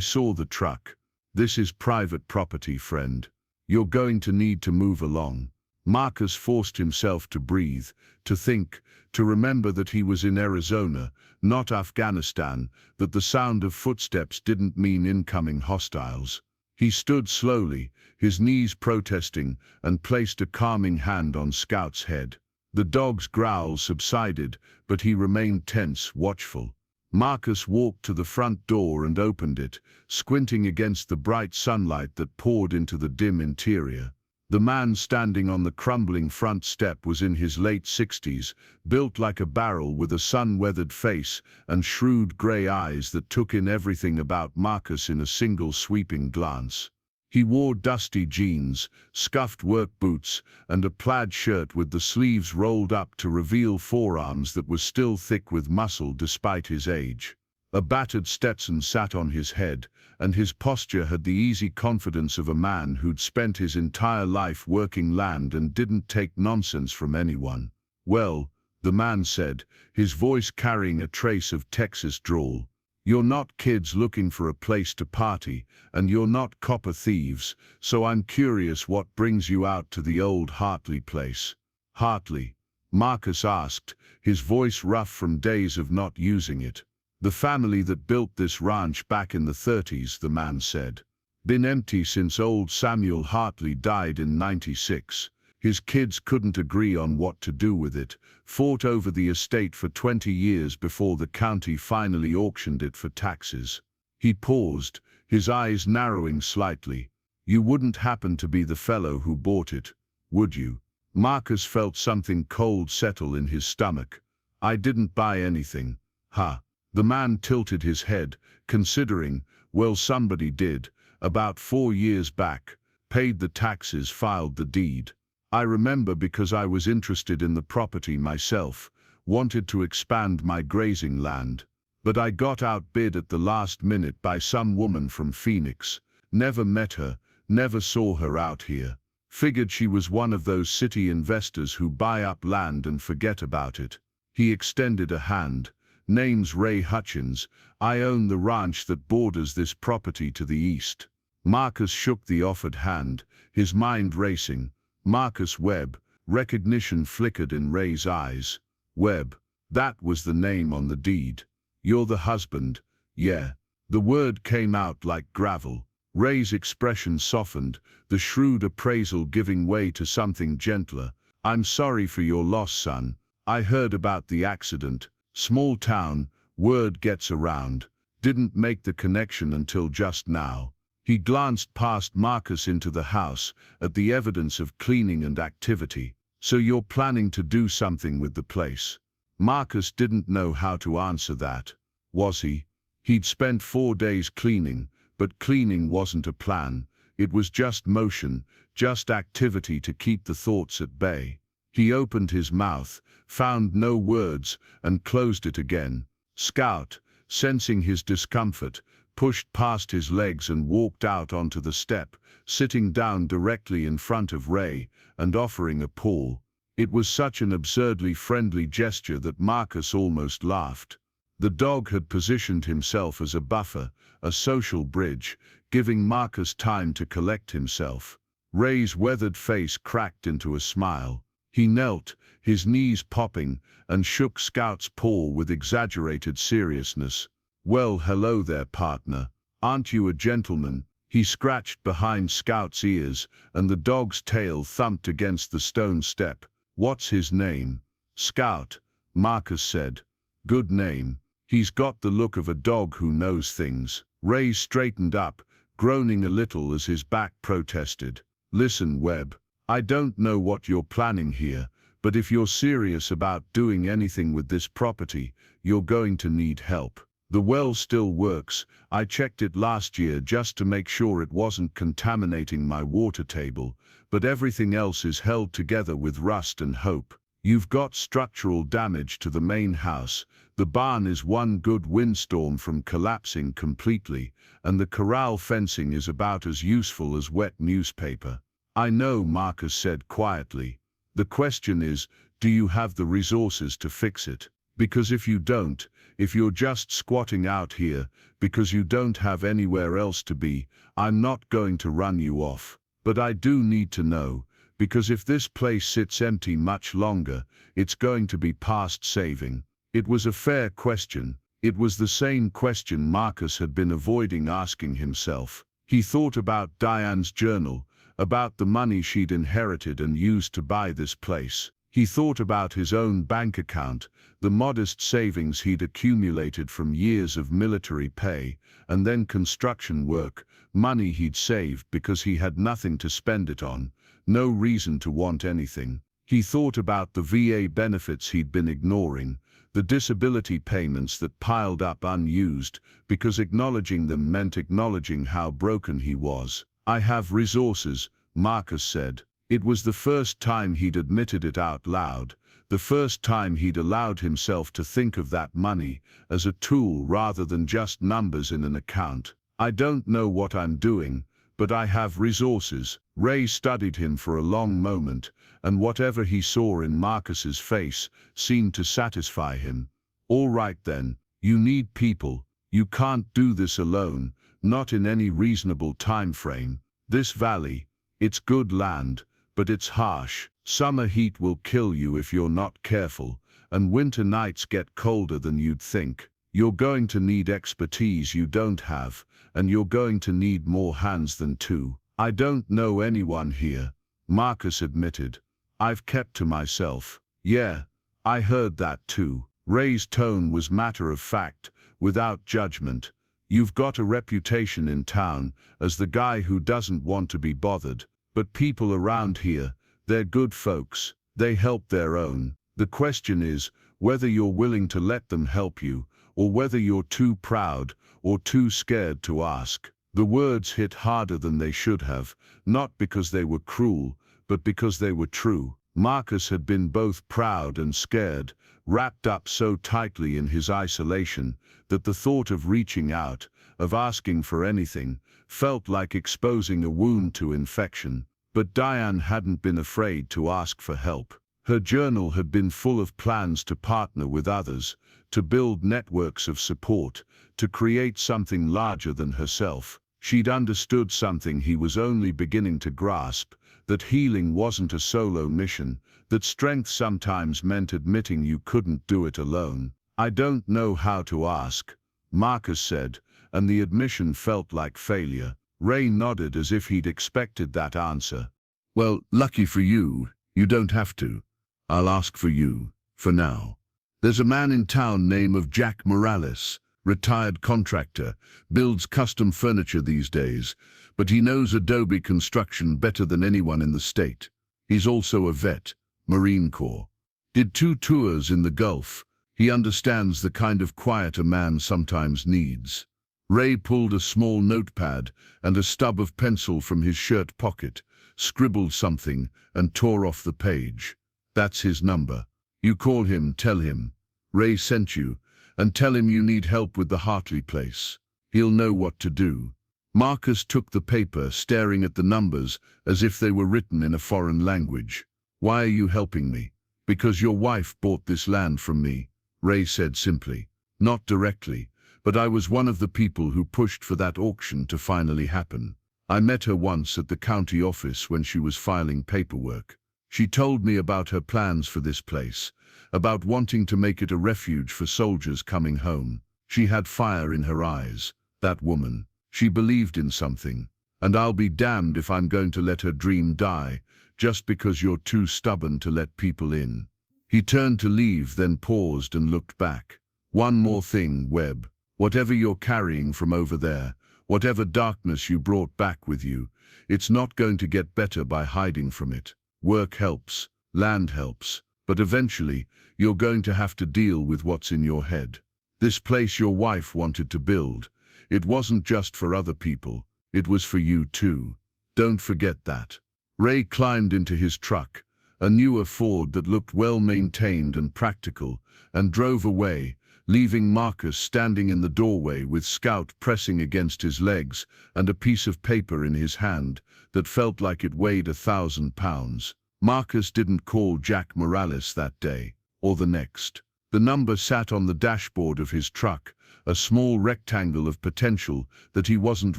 saw the truck. This is private property, friend. You're going to need to move along." Marcus forced himself to breathe, to think, to remember that he was in Arizona, not Afghanistan, that the sound of footsteps didn't mean incoming hostiles. He stood slowly, his knees protesting, and placed a calming hand on Scout's head. The dog's growl subsided, but he remained tense, watchful. Marcus walked to the front door and opened it, squinting against the bright sunlight that poured into the dim interior. The man standing on the crumbling front step was in his late 60s, built like a barrel with a sun-weathered face and shrewd grey eyes that took in everything about Marcus in a single sweeping glance. He wore dusty jeans, scuffed work boots, and a plaid shirt with the sleeves rolled up to reveal forearms that were still thick with muscle despite his age. A battered Stetson sat on his head, and his posture had the easy confidence of a man who'd spent his entire life working land and didn't take nonsense from anyone. "Well," the man said, his voice carrying a trace of Texas drawl, "you're not kids looking for a place to party, and you're not copper thieves, so I'm curious what brings you out to the old Hartley place." "Hartley?" Marcus asked, his voice rough from days of not using it. "The family that built this ranch back in the 30s, the man said. "Been empty since old Samuel Hartley died in '96. His kids couldn't agree on what to do with it, fought over the estate for 20 years before the county finally auctioned it for taxes. He paused, his eyes narrowing slightly. You wouldn't happen to be the fellow who bought it, would you? Marcus felt something cold settle in his stomach. I didn't buy anything. Huh. The man tilted his head, considering, well, somebody did, about 4 years back, paid the taxes, filed the deed. I remember because I was interested in the property myself, wanted to expand my grazing land. But I got outbid at the last minute by some woman from Phoenix. Never met her, never saw her out here. Figured she was one of those city investors who buy up land and forget about it. He extended a hand. Name's Ray Hutchins. I own the ranch that borders this property to the east. Marcus shook the offered hand, his mind racing. Marcus Webb. Recognition flickered in Ray's eyes. Webb. That was the name on the deed. You're the husband. Yeah. The word came out like gravel. Ray's expression softened, the shrewd appraisal giving way to something gentler. I'm sorry for your loss, son. I heard about the accident. Small town, word gets around. Didn't make the connection until just now. He glanced past Marcus into the house, at the evidence of cleaning and activity. So you're planning to do something with the place? Marcus didn't know how to answer that. Was he? He'd spent 4 days cleaning, but cleaning wasn't a plan. It was just motion, just activity to keep the thoughts at bay. He opened his mouth, found no words, and closed it again. Scout, sensing his discomfort, pushed past his legs and walked out onto the step, sitting down directly in front of Ray and offering a paw. It was such an absurdly friendly gesture that Marcus almost laughed. The dog had positioned himself as a buffer, a social bridge, giving Marcus time to collect himself. Ray's weathered face cracked into a smile. He knelt, his knees popping, and shook Scout's paw with exaggerated seriousness. Well, hello there, partner. Aren't you a gentleman? He scratched behind Scout's ears, and the dog's tail thumped against the stone step. What's his name? Scout, Marcus said. Good name. He's got the look of a dog who knows things. Ray straightened up, groaning a little as his back protested. Listen, Webb. I don't know what you're planning here, but if you're serious about doing anything with this property, you're going to need help. The well still works. I checked it last year just to make sure it wasn't contaminating my water table, but everything else is held together with rust and hope. You've got structural damage to the main house. The barn is one good windstorm from collapsing completely, and the corral fencing is about as useful as wet newspaper. I know, Marcus said quietly. The question is, do you have the resources to fix it? Because if you don't, if you're just squatting out here because you don't have anywhere else to be, I'm not going to run you off. But I do need to know, because if this place sits empty much longer, it's going to be past saving. It was a fair question. It was the same question Marcus had been avoiding asking himself. He thought about Diane's journal, about the money she'd inherited and used to buy this place. He thought about his own bank account, the modest savings he'd accumulated from years of military pay, and then construction work, money he'd saved because he had nothing to spend it on, no reason to want anything. He thought about the VA benefits he'd been ignoring, the disability payments that piled up unused, because acknowledging them meant acknowledging how broken he was. I have resources, Marcus said. It was the first time he'd admitted it out loud, the first time he'd allowed himself to think of that money as a tool rather than just numbers in an account. I don't know what I'm doing, but I have resources. Ray studied him for a long moment, and whatever he saw in Marcus's face seemed to satisfy him. All right then, you need people. You can't do this alone, not in any reasonable time frame. This valley, it's good land, but it's harsh. Summer heat will kill you if you're not careful, and winter nights get colder than you'd think. You're going to need expertise you don't have, and you're going to need more hands than two. I don't know anyone here, Marcus admitted. I've kept to myself. Yeah, I heard that too. Ray's tone was matter of fact, without judgment. You've got a reputation in town as the guy who doesn't want to be bothered. But people around here, they're good folks. They help their own. The question is whether you're willing to let them help you, or whether you're too proud or too scared to ask. The words hit harder than they should have, not because they were cruel, but because they were true. Marcus had been both proud and scared, wrapped up so tightly in his isolation that the thought of reaching out, of asking for anything, felt like exposing a wound to infection. But Diane hadn't been afraid to ask for help. Her journal had been full of plans to partner with others, to build networks of support, to create something larger than herself. She'd understood something he was only beginning to grasp, that healing wasn't a solo mission, that strength sometimes meant admitting you couldn't do it alone. I don't know how to ask, Marcus said, and the admission felt like failure. Ray nodded as if he'd expected that answer. Well, lucky for you, you don't have to. I'll ask for you, for now. There's a man in town named Jack Morales, retired contractor, builds custom furniture these days, but he knows adobe construction better than anyone in the state. He's also a vet, Marine Corps. Did 2 tours in the Gulf. He understands the kind of quiet a man sometimes needs. Ray pulled a small notepad and a stub of pencil from his shirt pocket, scribbled something, and tore off the page. That's his number. You call him, tell him Ray sent you, and tell him you need help with the Hartley place. He'll know what to do. Marcus took the paper, staring at the numbers as if they were written in a foreign language. Why are you helping me? Because your wife bought this land from me, Ray said simply. Not directly, but I was one of the people who pushed for that auction to finally happen. I met her once at the county office when she was filing paperwork. She told me about her plans for this place, about wanting to make it a refuge for soldiers coming home. She had fire in her eyes, that woman. She believed in something, and I'll be damned if I'm going to let her dream die, just because you're too stubborn to let people in. He turned to leave, then paused and looked back. One more thing, Webb. Whatever you're carrying from over there, whatever darkness you brought back with you, it's not going to get better by hiding from it. Work helps, land helps, but eventually you're going to have to deal with what's in your head. This place your wife wanted to build, it wasn't just for other people, it was for you too. Don't forget that. Ray climbed into his truck, a newer Ford that looked well maintained and practical, and drove away, leaving Marcus standing in the doorway with Scout pressing against his legs and a piece of paper in his hand that felt like it weighed 1,000 pounds. Marcus didn't call Jack Morales that day, or the next. The number sat on the dashboard of his truck, a small rectangle of potential that he wasn't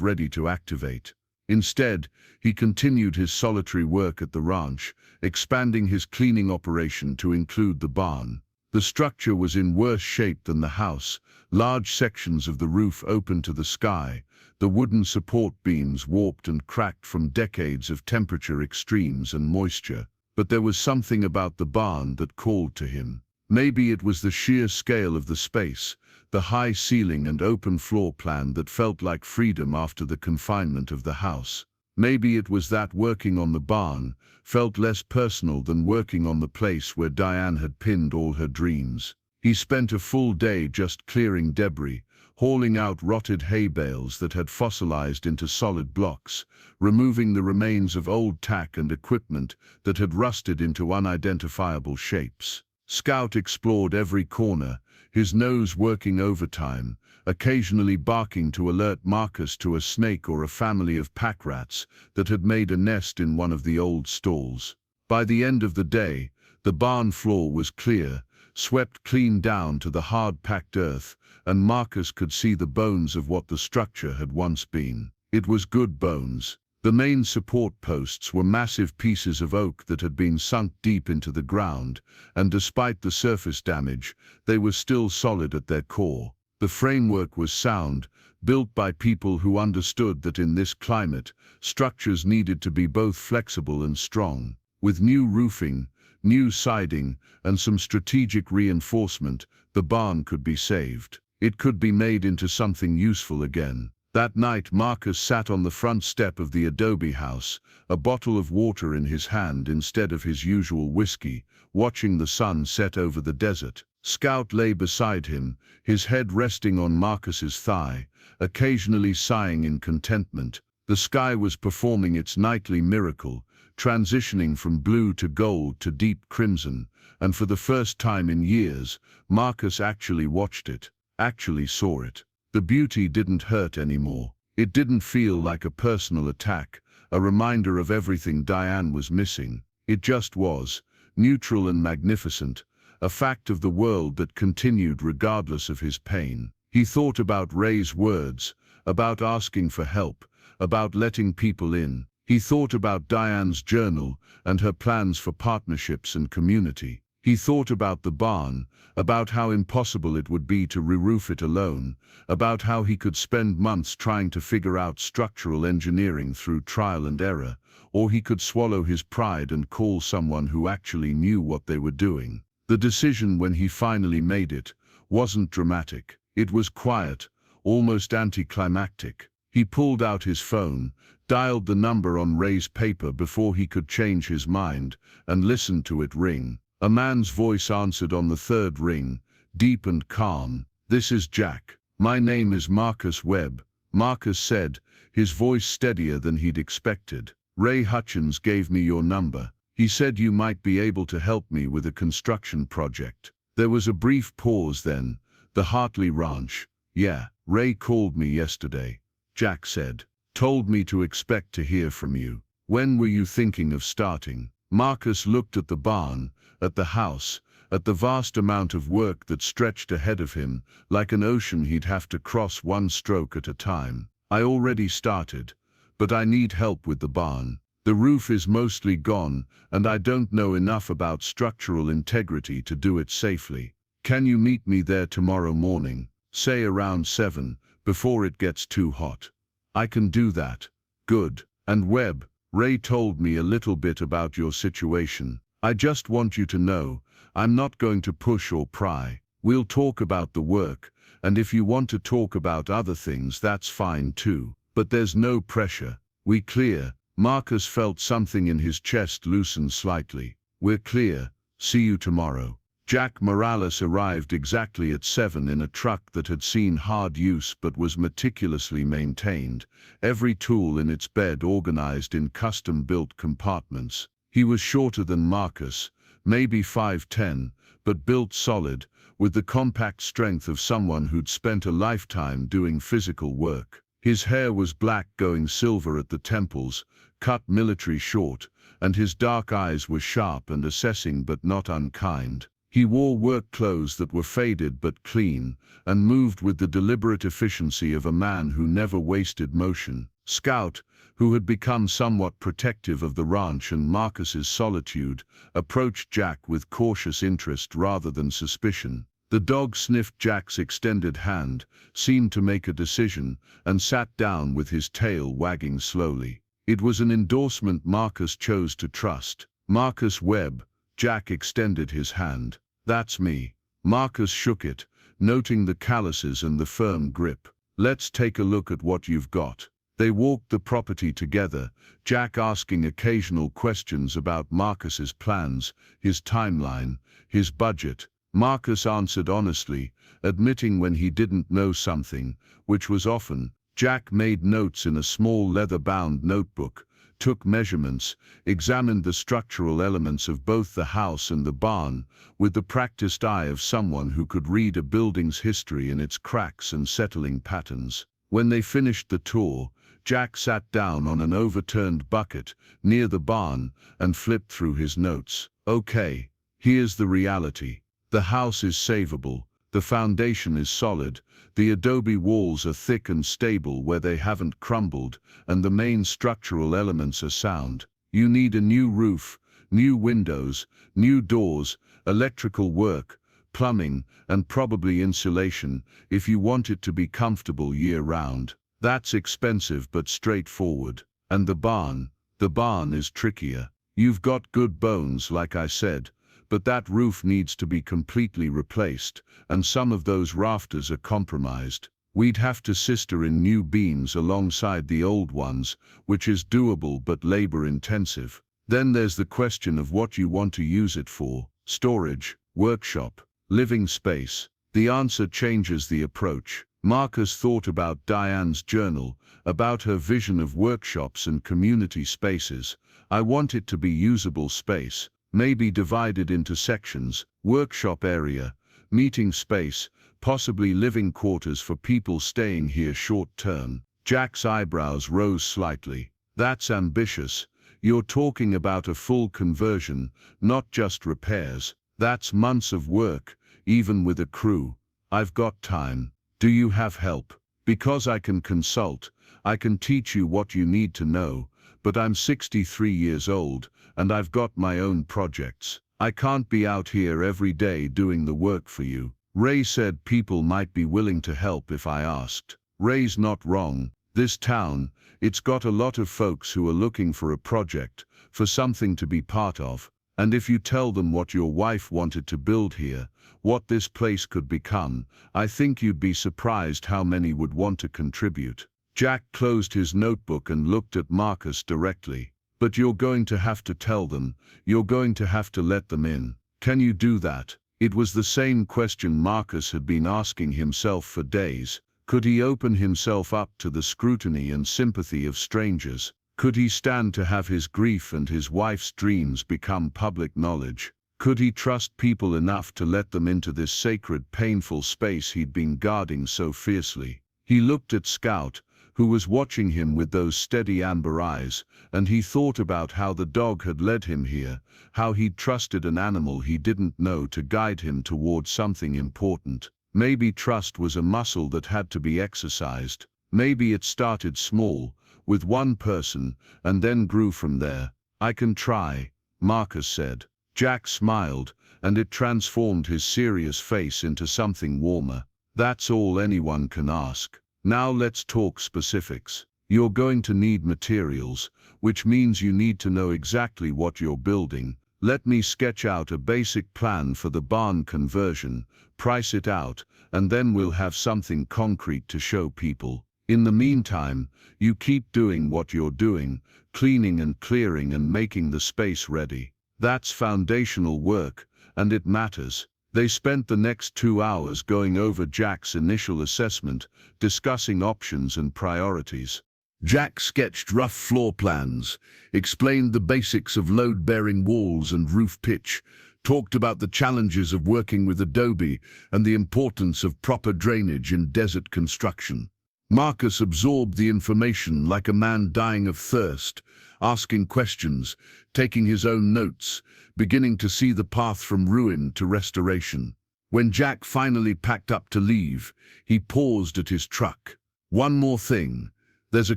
ready to activate. Instead, he continued his solitary work at the ranch, expanding his cleaning operation to include the barn. The structure was in worse shape than the house, large sections of the roof open to the sky, the wooden support beams warped and cracked from decades of temperature extremes and moisture. But there was something about the barn that called to him. Maybe it was the sheer scale of the space, the high ceiling and open floor plan that felt like freedom after the confinement of the house. Maybe it was that working on the barn felt less personal than working on the place where Diane had pinned all her dreams. He spent a full day just clearing debris, hauling out rotted hay bales that had fossilized into solid blocks, removing the remains of old tack and equipment that had rusted into unidentifiable shapes. Scout explored every corner, his nose working overtime, occasionally barking to alert Marcus to a snake or a family of pack rats that had made a nest in one of the old stalls. By the end of the day, the barn floor was clear, swept clean down to the hard-packed earth, and Marcus could see the bones of what the structure had once been. It was good bones. The main support posts were massive pieces of oak that had been sunk deep into the ground, and despite the surface damage, they were still solid at their core. The framework was sound, built by people who understood that in this climate, structures needed to be both flexible and strong. With new roofing, new siding, and some strategic reinforcement, the barn could be saved. It could be made into something useful again. That night, Marcus sat on the front step of the adobe house, a bottle of water in his hand instead of his usual whiskey, watching the sun set over the desert. Scout lay beside him, his head resting on Marcus's thigh, occasionally sighing in contentment. The sky was performing its nightly miracle, transitioning from blue to gold to deep crimson, and for the first time in years, Marcus actually watched it, actually saw it. The beauty didn't hurt anymore. It didn't feel like a personal attack, a reminder of everything Diane was missing. It just was, neutral and magnificent, a fact of the world that continued regardless of his pain. He thought about Ray's words, about asking for help, about letting people in. He thought about Diane's journal and her plans for partnerships and community. He thought about the barn, about how impossible it would be to re-roof it alone, about how he could spend months trying to figure out structural engineering through trial and error, or he could swallow his pride and call someone who actually knew what they were doing. The decision, when he finally made it, wasn't dramatic. It was quiet, almost anticlimactic. He pulled out his phone, dialed the number on Ray's paper before he could change his mind, and listened to it ring. A man's voice answered on the third ring, deep and calm. "This is Jack. My name is Marcus Webb," Marcus said, his voice steadier than he'd expected. "Ray Hutchins gave me your number. He said you might be able to help me with a construction project." There was a brief pause then. "The Hartley Ranch. Yeah, Ray called me yesterday," Jack said. "Told me to expect to hear from you. When were you thinking of starting?" Marcus looked at the barn, at the house, at the vast amount of work that stretched ahead of him, like an ocean he'd have to cross one stroke at a time. "I already started, but I need help with the barn. The roof is mostly gone, and I don't know enough about structural integrity to do it safely. Can you meet me there tomorrow morning, say around 7, before it gets too hot?" "I can do that." "Good. And Webb, Ray told me a little bit about your situation. I just want you to know, I'm not going to push or pry. We'll talk about the work, and if you want to talk about other things, that's fine too. But there's no pressure. We clear?" Marcus felt something in his chest loosen slightly. "We're clear. See you tomorrow." Jack Morales arrived exactly at 7 in a truck that had seen hard use but was meticulously maintained, every tool in its bed organized in custom-built compartments. He was shorter than Marcus, maybe 5'10", but built solid, with the compact strength of someone who'd spent a lifetime doing physical work. His hair was black going silver at the temples, cut military short, and his dark eyes were sharp and assessing but not unkind. He wore work clothes that were faded but clean, and moved with the deliberate efficiency of a man who never wasted motion. Scout, who had become somewhat protective of the ranch and Marcus's solitude, approached Jack with cautious interest rather than suspicion. The dog sniffed Jack's extended hand, seemed to make a decision, and sat down with his tail wagging slowly. It was an endorsement Marcus chose to trust. "Marcus Webb," Jack extended his hand. "That's me." Marcus shook it, noting the calluses and the firm grip. "Let's take a look at what you've got." They walked the property together, Jack asking occasional questions about Marcus's plans, his timeline, his budget. Marcus answered honestly, admitting when he didn't know something, which was often. Jack made notes in a small leather-bound notebook, took measurements, examined the structural elements of both the house and the barn, with the practiced eye of someone who could read a building's history in its cracks and settling patterns. When they finished the tour, Jack sat down on an overturned bucket near the barn and flipped through his notes. "Okay, here's the reality. The house is savable, the foundation is solid, the adobe walls are thick and stable where they haven't crumbled, and the main structural elements are sound. You need a new roof, new windows, new doors, electrical work, plumbing, and probably insulation if you want it to be comfortable year-round. That's expensive but straightforward. And the barn is trickier. You've got good bones, like I said, but that roof needs to be completely replaced, and some of those rafters are compromised. We'd have to sister in new beams alongside the old ones, which is doable but labor-intensive. Then there's the question of what you want to use it for: storage, workshop, living space. The answer changes the approach. Marcus thought about Diane's journal, about her vision of workshops and community spaces. I want it to be usable space, maybe divided into sections: workshop area, meeting space, possibly living quarters for people staying here short-term. Jack's eyebrows rose slightly. That's ambitious. You're talking about a full conversion, not just repairs. That's months of work, even with a crew. I've got time. Do you have help? Because I can consult, I can teach you what you need to know, but I'm 63 years old, and I've got my own projects. I can't be out here every day doing the work for you. Ray said people might be willing to help if I asked. Ray's not wrong. This town, it's got a lot of folks who are looking for a project, for something to be part of. And if you tell them what your wife wanted to build here, what this place could become, I think you'd be surprised how many would want to contribute. Jack closed his notebook and looked at Marcus directly. But you're going to have to tell them. You're going to have to let them in. Can you do that? It was the same question Marcus had been asking himself for days. Could he open himself up to the scrutiny and sympathy of strangers? Could he stand to have his grief and his wife's dreams become public knowledge? Could he trust people enough to let them into this sacred, painful space he'd been guarding so fiercely? He looked at Scout, who was watching him with those steady amber eyes, and he thought about how the dog had led him here, how he'd trusted an animal he didn't know to guide him toward something important. Maybe trust was a muscle that had to be exercised. Maybe it started small, with one person, and then grew from there. I can try, Marcus said. Jack smiled, and it transformed his serious face into something warmer. That's all anyone can ask. Now let's talk specifics. You're going to need materials, which means you need to know exactly what you're building. Let me sketch out a basic plan for the barn conversion, price it out, and then we'll have something concrete to show people. In the meantime, you keep doing what you're doing, cleaning and clearing and making the space ready. That's foundational work, and it matters. They spent the next 2 hours going over Jack's initial assessment, discussing options and priorities. Jack sketched rough floor plans, explained the basics of load-bearing walls and roof pitch, talked about the challenges of working with adobe and the importance of proper drainage in desert construction. Marcus absorbed the information like a man dying of thirst, asking questions, taking his own notes, beginning to see the path from ruin to restoration. When Jack finally packed up to leave, he paused at his truck. One more thing. There's a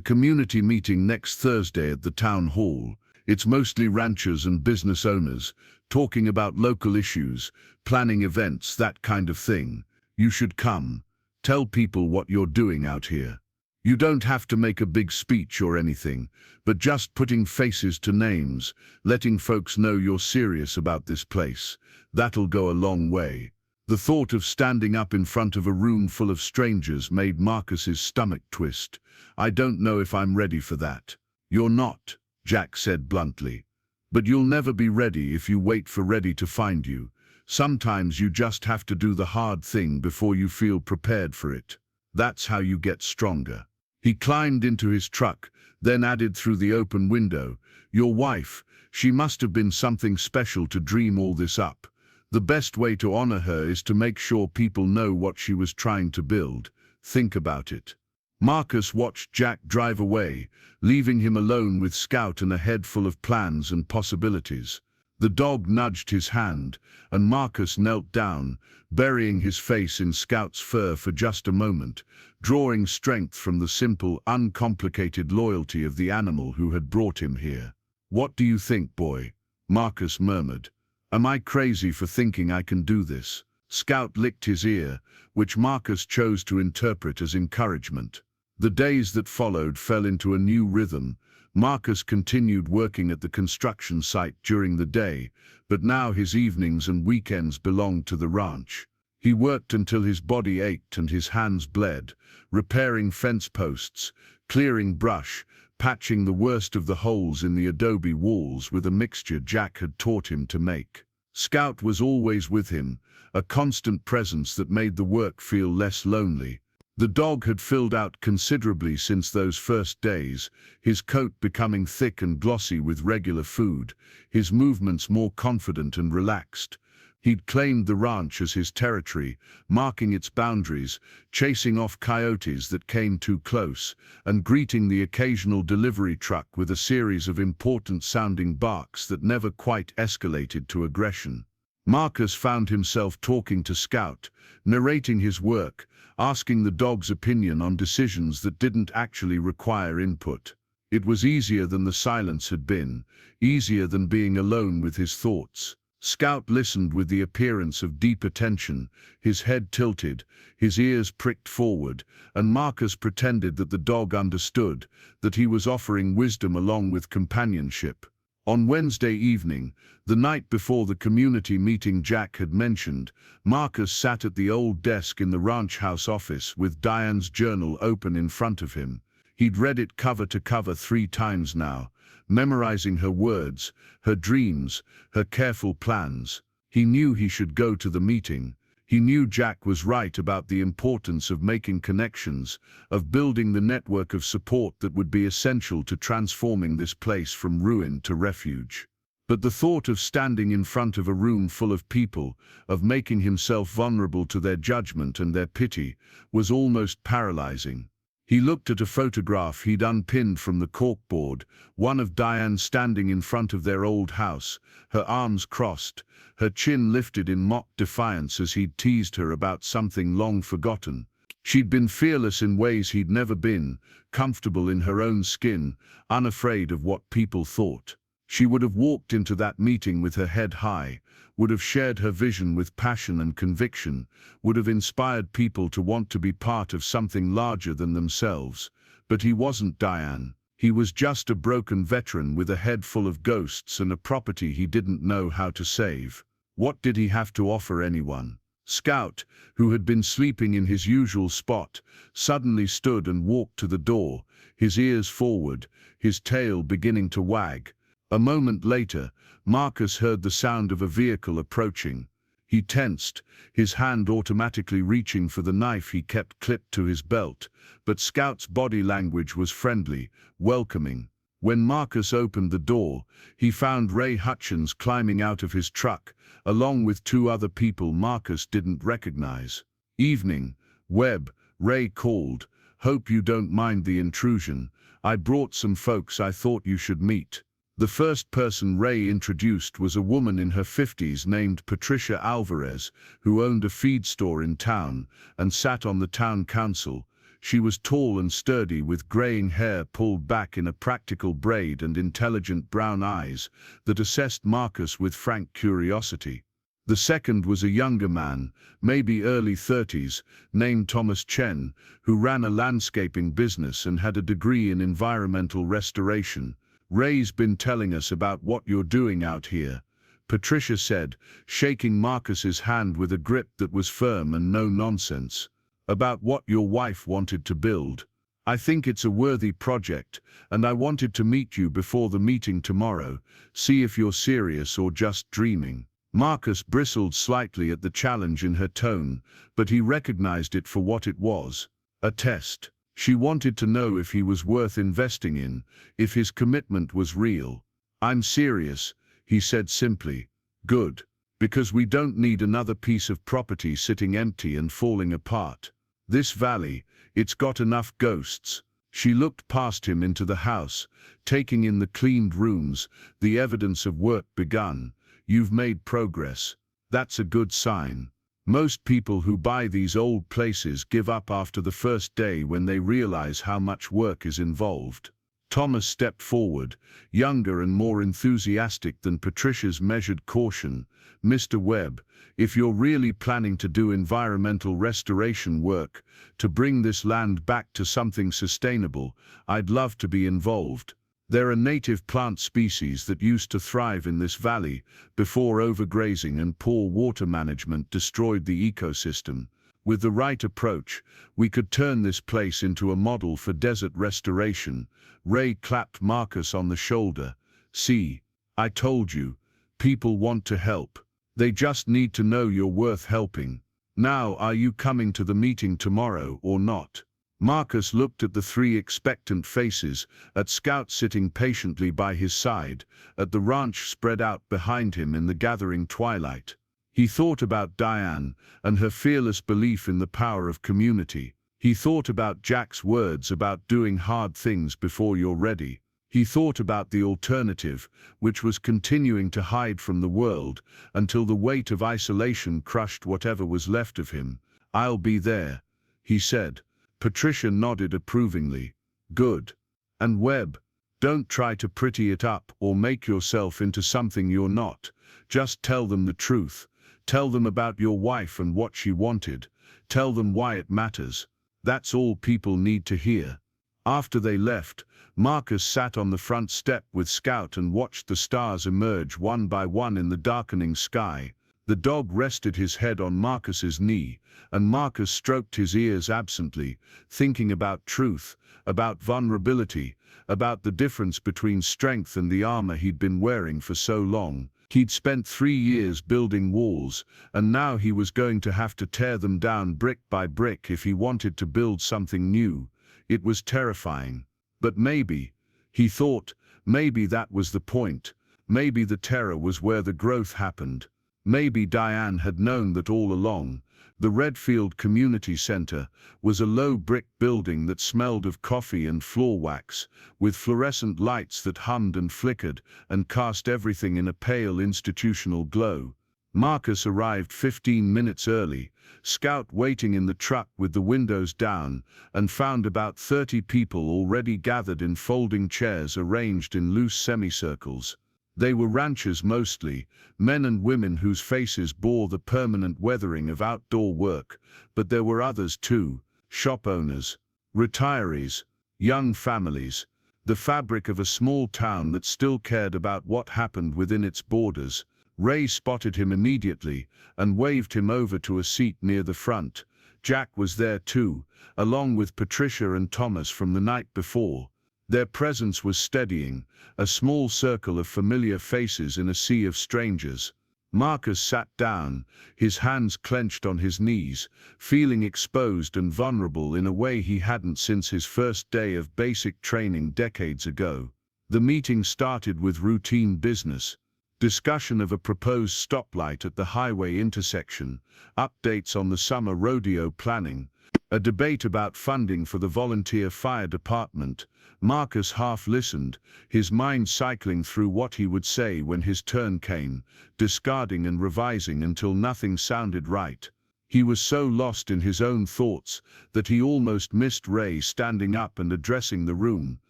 community meeting next Thursday at the town hall. It's mostly ranchers and business owners, talking about local issues, planning events, that kind of thing. You should come. Tell people what you're doing out here. You don't have to make a big speech or anything, but just putting faces to names, letting folks know you're serious about this place, that'll go a long way. The thought of standing up in front of a room full of strangers made Marcus's stomach twist. I don't know if I'm ready for that. You're not, Jack said bluntly. But you'll never be ready if you wait for ready to find you. Sometimes you just have to do the hard thing before you feel prepared for it. That's how you get stronger. He climbed into his truck, then added through the open window, "Your wife, she must have been something special to dream all this up. The best way to honor her is to make sure people know what she was trying to build. Think about it." Marcus watched Jack drive away, leaving him alone with Scout and a head full of plans and possibilities. The dog nudged his hand, and Marcus knelt down, burying his face in Scout's fur for just a moment, drawing strength from the simple, uncomplicated loyalty of the animal who had brought him here. "What do you think, boy?" Marcus murmured. "Am I crazy for thinking I can do this?" Scout licked his ear, which Marcus chose to interpret as encouragement. The days that followed fell into a new rhythm. Marcus continued working at the construction site during the day, but now his evenings and weekends belonged to the ranch. He worked until his body ached and his hands bled, repairing fence posts, clearing brush, patching the worst of the holes in the adobe walls with a mixture Jack had taught him to make. Scout was always with him, a constant presence that made the work feel less lonely. The dog had filled out considerably since those first days, his coat becoming thick and glossy with regular food, his movements more confident and relaxed. He'd claimed the ranch as his territory, marking its boundaries, chasing off coyotes that came too close, and greeting the occasional delivery truck with a series of important-sounding barks that never quite escalated to aggression. Marcus found himself talking to Scout, narrating his work, asking the dog's opinion on decisions that didn't actually require input. It was easier than the silence had been, easier than being alone with his thoughts. Scout listened with the appearance of deep attention, his head tilted, his ears pricked forward, and Marcus pretended that the dog understood, that he was offering wisdom along with companionship. On Wednesday evening, the night before the community meeting Jack had mentioned, Marcus sat at the old desk in the ranch house office with Diane's journal open in front of him. He'd read it cover to cover 3 times now, memorizing her words, her dreams, her careful plans. He knew he should go to the meeting. He knew Jack was right about the importance of making connections, of building the network of support that would be essential to transforming this place from ruin to refuge. But the thought of standing in front of a room full of people, of making himself vulnerable to their judgment and their pity, was almost paralyzing. He looked at a photograph he'd unpinned from the corkboard, one of Diane standing in front of their old house, her arms crossed, her chin lifted in mock defiance as he'd teased her about something long forgotten. She'd been fearless in ways he'd never been, comfortable in her own skin, unafraid of what people thought. She would have walked into that meeting with her head high, would have shared her vision with passion and conviction, would have inspired people to want to be part of something larger than themselves. But he wasn't Diane. He was just a broken veteran with a head full of ghosts and a property he didn't know how to save. What did he have to offer anyone? Scout, who had been sleeping in his usual spot, suddenly stood and walked to the door, his ears forward, his tail beginning to wag. A moment later, Marcus heard the sound of a vehicle approaching. He tensed, his hand automatically reaching for the knife he kept clipped to his belt, but Scout's body language was friendly, welcoming. When Marcus opened the door, he found Ray Hutchins climbing out of his truck, along with 2 other people Marcus didn't recognize. "Evening, Webb," Ray called. "Hope you don't mind the intrusion. I brought some folks I thought you should meet." The first person Ray introduced was a woman in her 50s named Patricia Alvarez, who owned a feed store in town and sat on the town council. She was tall and sturdy with graying hair pulled back in a practical braid and intelligent brown eyes that assessed Marcus with frank curiosity. The second was a younger man, maybe early 30s, named Thomas Chen, who ran a landscaping business and had a degree in environmental restoration. "Ray's been telling us about what you're doing out here," Patricia said, shaking Marcus's hand with a grip that was firm and no nonsense. "About what your wife wanted to build. I think it's a worthy project, and I wanted to meet you before the meeting tomorrow, see if you're serious or just dreaming." Marcus bristled slightly at the challenge in her tone, but he recognized it for what it was, a test. She wanted to know if he was worth investing in, if his commitment was real. "I'm serious," he said simply. "Good. Because we don't need another piece of property sitting empty and falling apart. This valley, it's got enough ghosts." She looked past him into the house, taking in the cleaned rooms, the evidence of work begun. "You've made progress. That's a good sign. Most people who buy these old places give up after the first day when they realize how much work is involved." Thomas stepped forward, younger and more enthusiastic than Patricia's measured caution. "Mr. Webb, if you're really planning to do environmental restoration work, to bring this land back to something sustainable, I'd love to be involved. They're a native plant species that used to thrive in this valley before overgrazing and poor water management destroyed the ecosystem. With the right approach, we could turn this place into a model for desert restoration. Ray clapped Marcus on the shoulder. See, I told you, people want to help. They just need to know you're worth helping. Now, are you coming to the meeting tomorrow or not? Marcus looked at the three expectant faces, at Scout sitting patiently by his side, at the ranch spread out behind him in the gathering twilight. He thought about Diane and her fearless belief in the power of community. He thought about Jack's words about doing hard things before you're ready. He thought about the alternative, which was continuing to hide from the world until the weight of isolation crushed whatever was left of him. I'll be there, he said. Patricia nodded approvingly. Good. And Webb, don't try to pretty it up or make yourself into something you're not. Just tell them the truth. Tell them about your wife and what she wanted. Tell them why it matters. That's all people need to hear. After they left, Marcus sat on the front step with Scout and watched the stars emerge one by one in the darkening sky. The dog rested his head on Marcus's knee, and Marcus stroked his ears absently, thinking about truth, about vulnerability, about the difference between strength and the armor he'd been wearing for so long. He'd spent 3 years building walls, and now he was going to have to tear them down brick by brick if he wanted to build something new. It was terrifying. But maybe, he thought, maybe that was the point. Maybe the terror was where the growth happened. Maybe Diane had known that all along. The Redfield Community Center was a low brick building that smelled of coffee and floor wax, with fluorescent lights that hummed and flickered and cast everything in a pale institutional glow. Marcus arrived 15 minutes early, Scout waiting in the truck with the windows down, and found about 30 people already gathered in folding chairs arranged in loose semicircles. They were ranchers mostly, men and women whose faces bore the permanent weathering of outdoor work, but there were others too, shop owners, retirees, young families, the fabric of a small town that still cared about what happened within its borders. Ray spotted him immediately and waved him over to a seat near the front. Jack was there too, along with Patricia and Thomas from the night before. Their presence was steadying, a small circle of familiar faces in a sea of strangers. Marcus sat down, his hands clenched on his knees, feeling exposed and vulnerable in a way he hadn't since his first day of basic training decades ago. The meeting started with routine business. Discussion of a proposed stoplight at the highway intersection, updates on the summer rodeo planning, a debate about funding for the volunteer fire department. Marcus half listened, his mind cycling through what he would say when his turn came, discarding and revising until nothing sounded right. He was so lost in his own thoughts that he almost missed Ray standing up and addressing the room.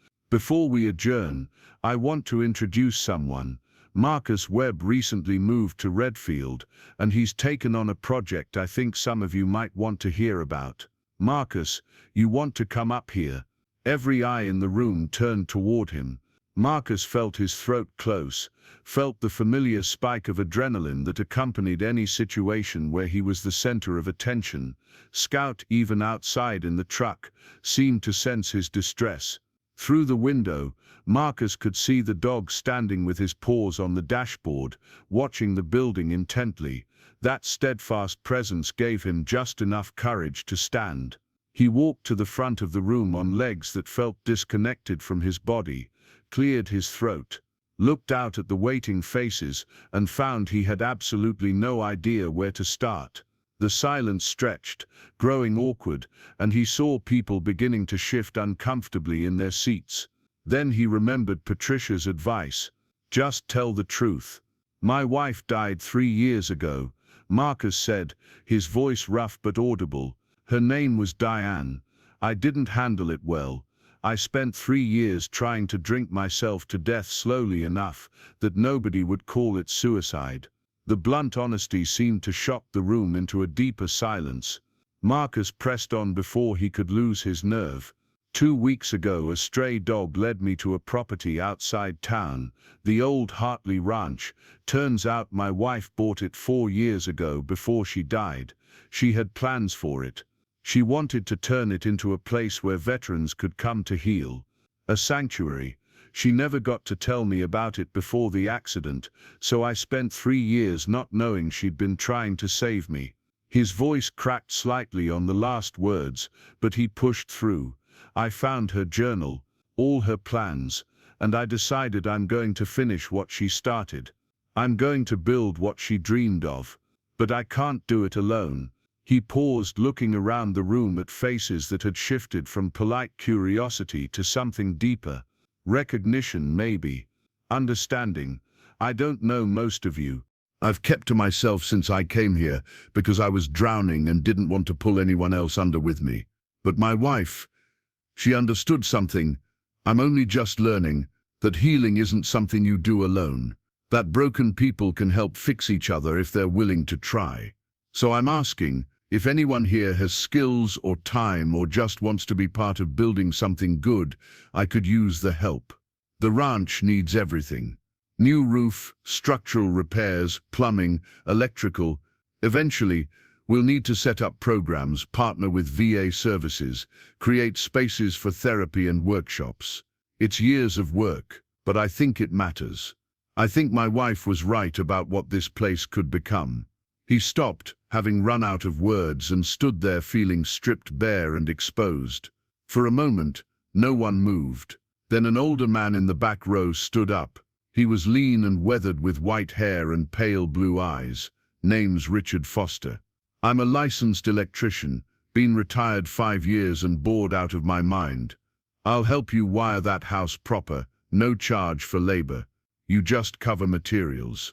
Before we adjourn, I want to introduce someone. Marcus Webb recently moved to Redfield, and he's taken on a project I think some of you might want to hear about. Marcus, you want to come up here? Every eye in the room turned toward him. Marcus felt his throat close, felt the familiar spike of adrenaline that accompanied any situation where he was the center of attention. Scout, even outside in the truck, seemed to sense his distress. Through the window, Marcus could see the dog standing with his paws on the dashboard, watching the building intently. That steadfast presence gave him just enough courage to stand. He walked to the front of the room on legs that felt disconnected from his body, cleared his throat, looked out at the waiting faces, and found he had absolutely no idea where to start. The silence stretched, growing awkward, and he saw people beginning to shift uncomfortably in their seats. Then he remembered Patricia's advice. Just tell the truth. My wife died 3 years ago, Marcus said, his voice rough but audible. Her name was Diane. I didn't handle it well. I spent 3 years trying to drink myself to death slowly enough that nobody would call it suicide. The blunt honesty seemed to shock the room into a deeper silence. Marcus pressed on before he could lose his nerve. 2 weeks ago, a stray dog led me to a property outside town, the old Hartley Ranch. Turns out my wife bought it 4 years ago before she died. She had plans for it. She wanted to turn it into a place where veterans could come to heal. A sanctuary. She never got to tell me about it before the accident, so I spent 3 years not knowing she'd been trying to save me. His voice cracked slightly on the last words, but he pushed through. I found her journal, all her plans, and I decided I'm going to finish what she started. I'm going to build what she dreamed of. But I can't do it alone. He paused, looking around the room at faces that had shifted from polite curiosity to something deeper. Recognition, maybe. Understanding. I don't know most of you. I've kept to myself since I came here because I was drowning and didn't want to pull anyone else under with me. But my wife, she understood something. I'm only just learning that healing isn't something you do alone. That broken people can help fix each other if they're willing to try. So I'm asking if anyone here has skills or time or just wants to be part of building something good. I could use the help. The ranch needs everything. New roof, structural repairs, plumbing, electrical. Eventually, we'll need to set up programs, partner with VA services, create spaces for therapy and workshops. It's years of work, but I think it matters. I think my wife was right about what this place could become. He stopped, having run out of words, and stood there feeling stripped bare and exposed. For a moment, no one moved. Then an older man in the back row stood up. He was lean and weathered with white hair and pale blue eyes. Name's Richard Foster. I'm a licensed electrician, been retired 5 years and bored out of my mind. I'll help you wire that house proper, no charge for labor. You just cover materials.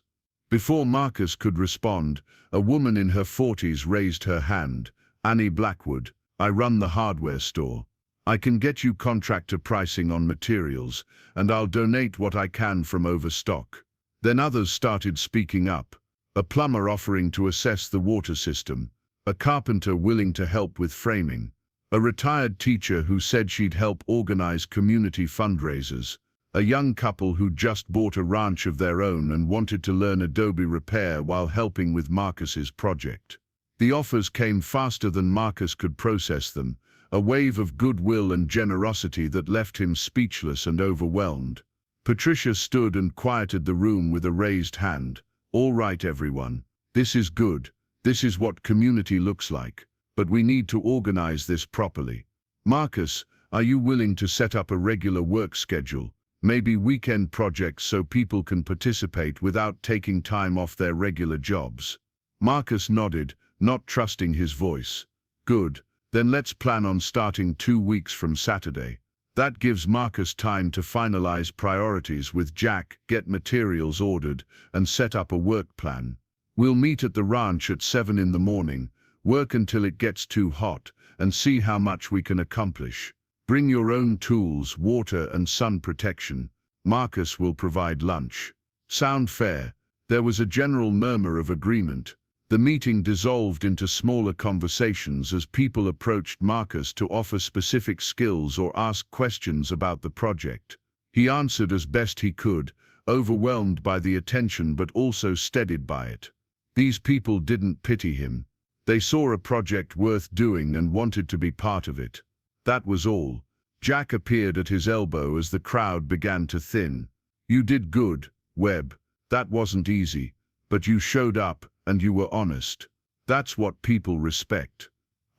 Before Marcus could respond, a woman in her 40s raised her hand. Annie Blackwood. I run the hardware store. I can get you contractor pricing on materials, and I'll donate what I can from overstock. Then others started speaking up. A plumber offering to assess the water system. A carpenter willing to help with framing. A retired teacher who said she'd help organize community fundraisers. A young couple who just bought a ranch of their own and wanted to learn Adobe repair while helping with Marcus's project. The offers came faster than Marcus could process them. A wave of goodwill and generosity that left him speechless and overwhelmed. Patricia stood and quieted the room with a raised hand. All right, everyone. This is good. This is what community looks like. But we need to organize this properly. Marcus, are you willing to set up a regular work schedule? Maybe weekend projects so people can participate without taking time off their regular jobs. Marcus nodded, not trusting his voice. Good. Then let's plan on starting 2 weeks from Saturday. That gives Marcus time to finalize priorities with Jack, get materials ordered, and set up a work plan. We'll meet at the ranch at 7 in the morning, work until it gets too hot, and see how much we can accomplish. Bring your own tools, water and sun protection. Marcus will provide lunch. Sound fair? There was a general murmur of agreement. The meeting dissolved into smaller conversations as people approached Marcus to offer specific skills or ask questions about the project. He answered as best he could, overwhelmed by the attention but also steadied by it. These people didn't pity him. They saw a project worth doing and wanted to be part of it. That was all. Jack appeared at his elbow as the crowd began to thin. You did good, Webb. That wasn't easy, but you showed up. And you were honest. That's what people respect.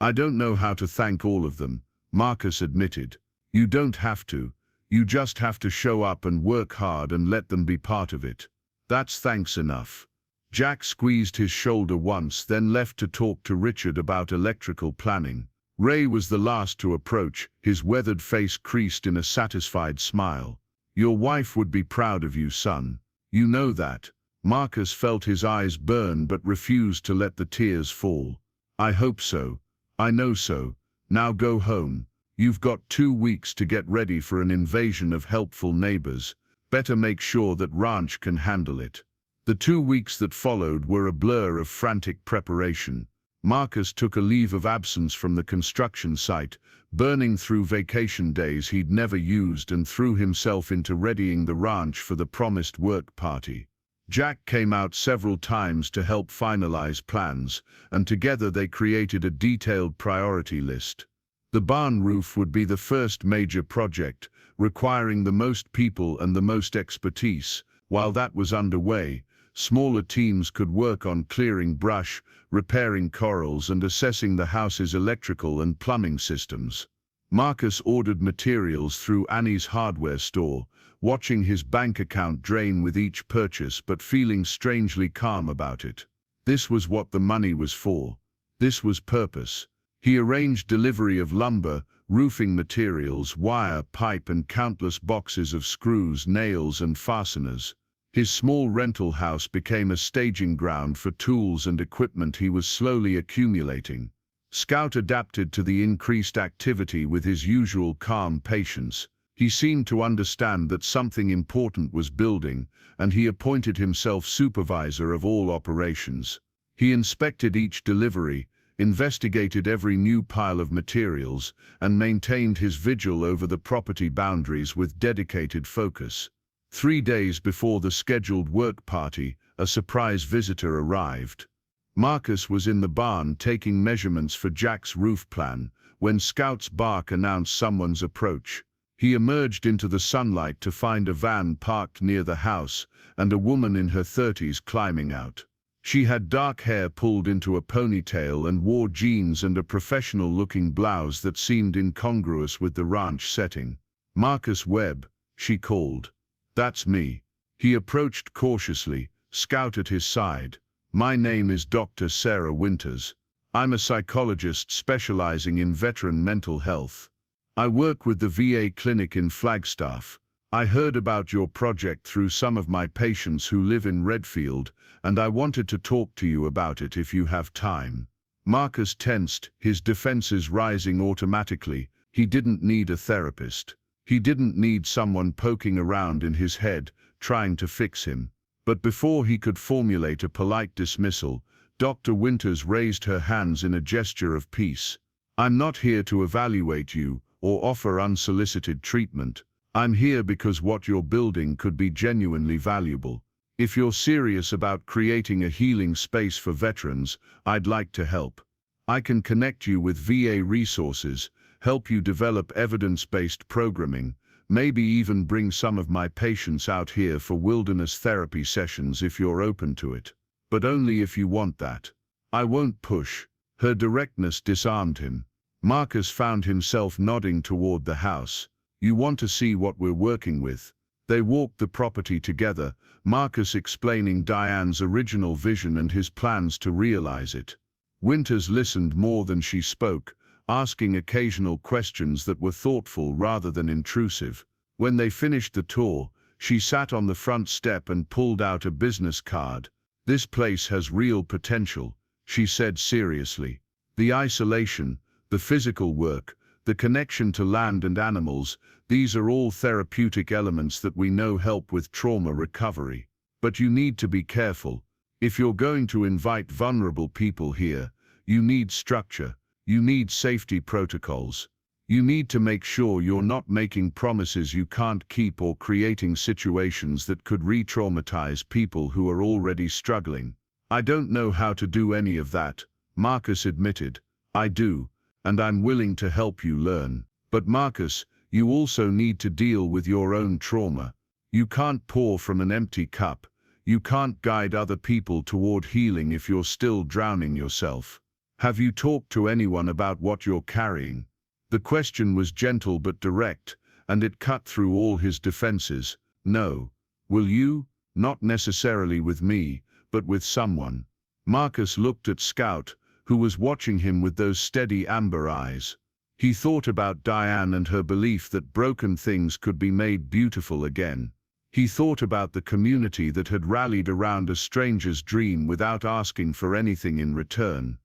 I don't know how to thank all of them, Marcus admitted. You don't have to. You just have to show up and work hard and let them be part of it. That's thanks enough. Jack squeezed his shoulder once, then left to talk to Richard about electrical planning. Ray was the last to approach, his weathered face creased in a satisfied smile. Your wife would be proud of you, son. You know that. Marcus felt his eyes burn but refused to let the tears fall. I hope so. I know so. Now go home. You've got 2 weeks to get ready for an invasion of helpful neighbors. Better make sure that ranch can handle it. The 2 weeks that followed were a blur of frantic preparation. Marcus took a leave of absence from the construction site, burning through vacation days he'd never used, and threw himself into readying the ranch for the promised work party. Jack came out several times to help finalize plans, and together they created a detailed priority list. The barn roof would be the first major project, requiring the most people and the most expertise. While that was underway, smaller teams could work on clearing brush, repairing corals, and assessing the house's electrical and plumbing systems. Marcus ordered materials through Annie's hardware store, watching his bank account drain with each purchase but feeling strangely calm about it. This was what the money was for. This was purpose. He arranged delivery of lumber, roofing materials, wire, pipe, and countless boxes of screws, nails, and fasteners. His small rental house became a staging ground for tools and equipment he was slowly accumulating. Scout adapted to the increased activity with his usual calm patience. He seemed to understand that something important was building, and he appointed himself supervisor of all operations. He inspected each delivery, investigated every new pile of materials, and maintained his vigil over the property boundaries with dedicated focus. 3 days before the scheduled work party, a surprise visitor arrived. Marcus was in the barn taking measurements for Jack's roof plan when Scout's bark announced someone's approach. He emerged into the sunlight to find a van parked near the house and a woman in her 30s climbing out. She had dark hair pulled into a ponytail and wore jeans and a professional-looking blouse that seemed incongruous with the ranch setting. "Marcus Webb," she called. "That's me." He approached cautiously, Scout at his side. "My name is Dr. Sarah Winters. I'm a psychologist specializing in veteran mental health. I work with the VA clinic in Flagstaff. I heard about your project through some of my patients who live in Redfield, and I wanted to talk to you about it if you have time." Marcus tensed, his defenses rising automatically. He didn't need a therapist. He didn't need someone poking around in his head, trying to fix him. But before he could formulate a polite dismissal, Dr. Winters raised her hands in a gesture of peace. "I'm not here to evaluate you or offer unsolicited treatment. I'm here because what you're building could be genuinely valuable. If you're serious about creating a healing space for veterans, I'd like to help. I can connect you with VA resources, help you develop evidence-based programming, maybe even bring some of my patients out here for wilderness therapy sessions if you're open to it. But only if you want that. I won't push." Her directness disarmed him. Marcus found himself nodding toward the house. "You want to see what we're working with?" They walked the property together, Marcus explaining Diane's original vision and his plans to realize it. Winters listened more than she spoke, asking occasional questions that were thoughtful rather than intrusive. When they finished the tour, she sat on the front step and pulled out a business card. "This place has real potential," she said seriously. "The isolation, the physical work, the connection to land and animals, these are all therapeutic elements that we know help with trauma recovery. But you need to be careful. If you're going to invite vulnerable people here, you need structure. You need safety protocols. You need to make sure you're not making promises you can't keep or creating situations that could re-traumatize people who are already struggling." "I don't know how to do any of that," Marcus admitted. "I do, and I'm willing to help you learn. But Marcus, you also need to deal with your own trauma. You can't pour from an empty cup. You can't guide other people toward healing if you're still drowning yourself. Have you talked to anyone about what you're carrying?" The question was gentle but direct, and it cut through all his defenses. "No." "Will you?" "Not necessarily with me, but with someone." Marcus looked at Scout, who was watching him with those steady amber eyes. He thought about Diane and her belief that broken things could be made beautiful again. He thought about the community that had rallied around a stranger's dream without asking for anything in return.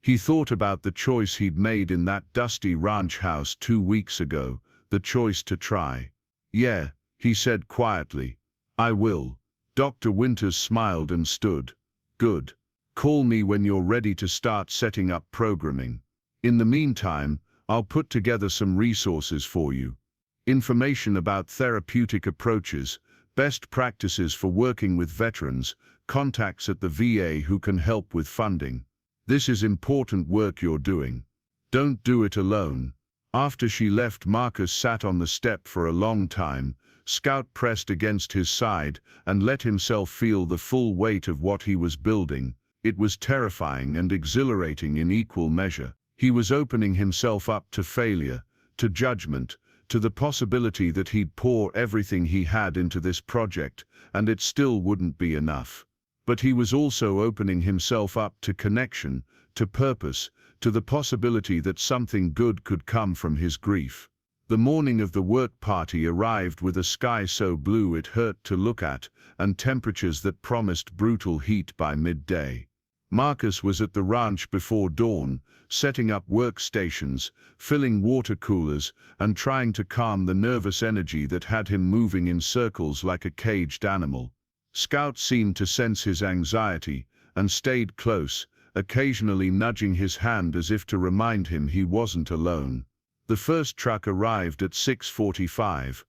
He thought about the choice he'd made in that dusty ranch house 2 weeks ago, the choice to try. "Yeah," he said quietly. "I will." Dr. Winters smiled and stood. "Good. Call me when you're ready to start setting up programming. In the meantime, I'll put together some resources for you. Information about therapeutic approaches, best practices for working with veterans, contacts at the VA who can help with funding. This is important work you're doing. Don't do it alone. After she left, Marcus sat on the step for a long time. Scout pressed against his side and let himself feel the full weight of what he was building. It was terrifying and exhilarating in equal measure. He was opening himself up to failure, to judgment, to the possibility that he'd pour everything he had into this project, and it still wouldn't be enough. But he was also opening himself up to connection, to purpose, to the possibility that something good could come from his grief. The morning of the work party arrived with a sky so blue it hurt to look at, and temperatures that promised brutal heat by midday. Marcus was at the ranch before dawn, setting up workstations, filling water coolers, and trying to calm the nervous energy that had him moving in circles like a caged animal. Scout seemed to sense his anxiety and stayed close, occasionally nudging his hand as if to remind him he wasn't alone. The first truck arrived at 6:45,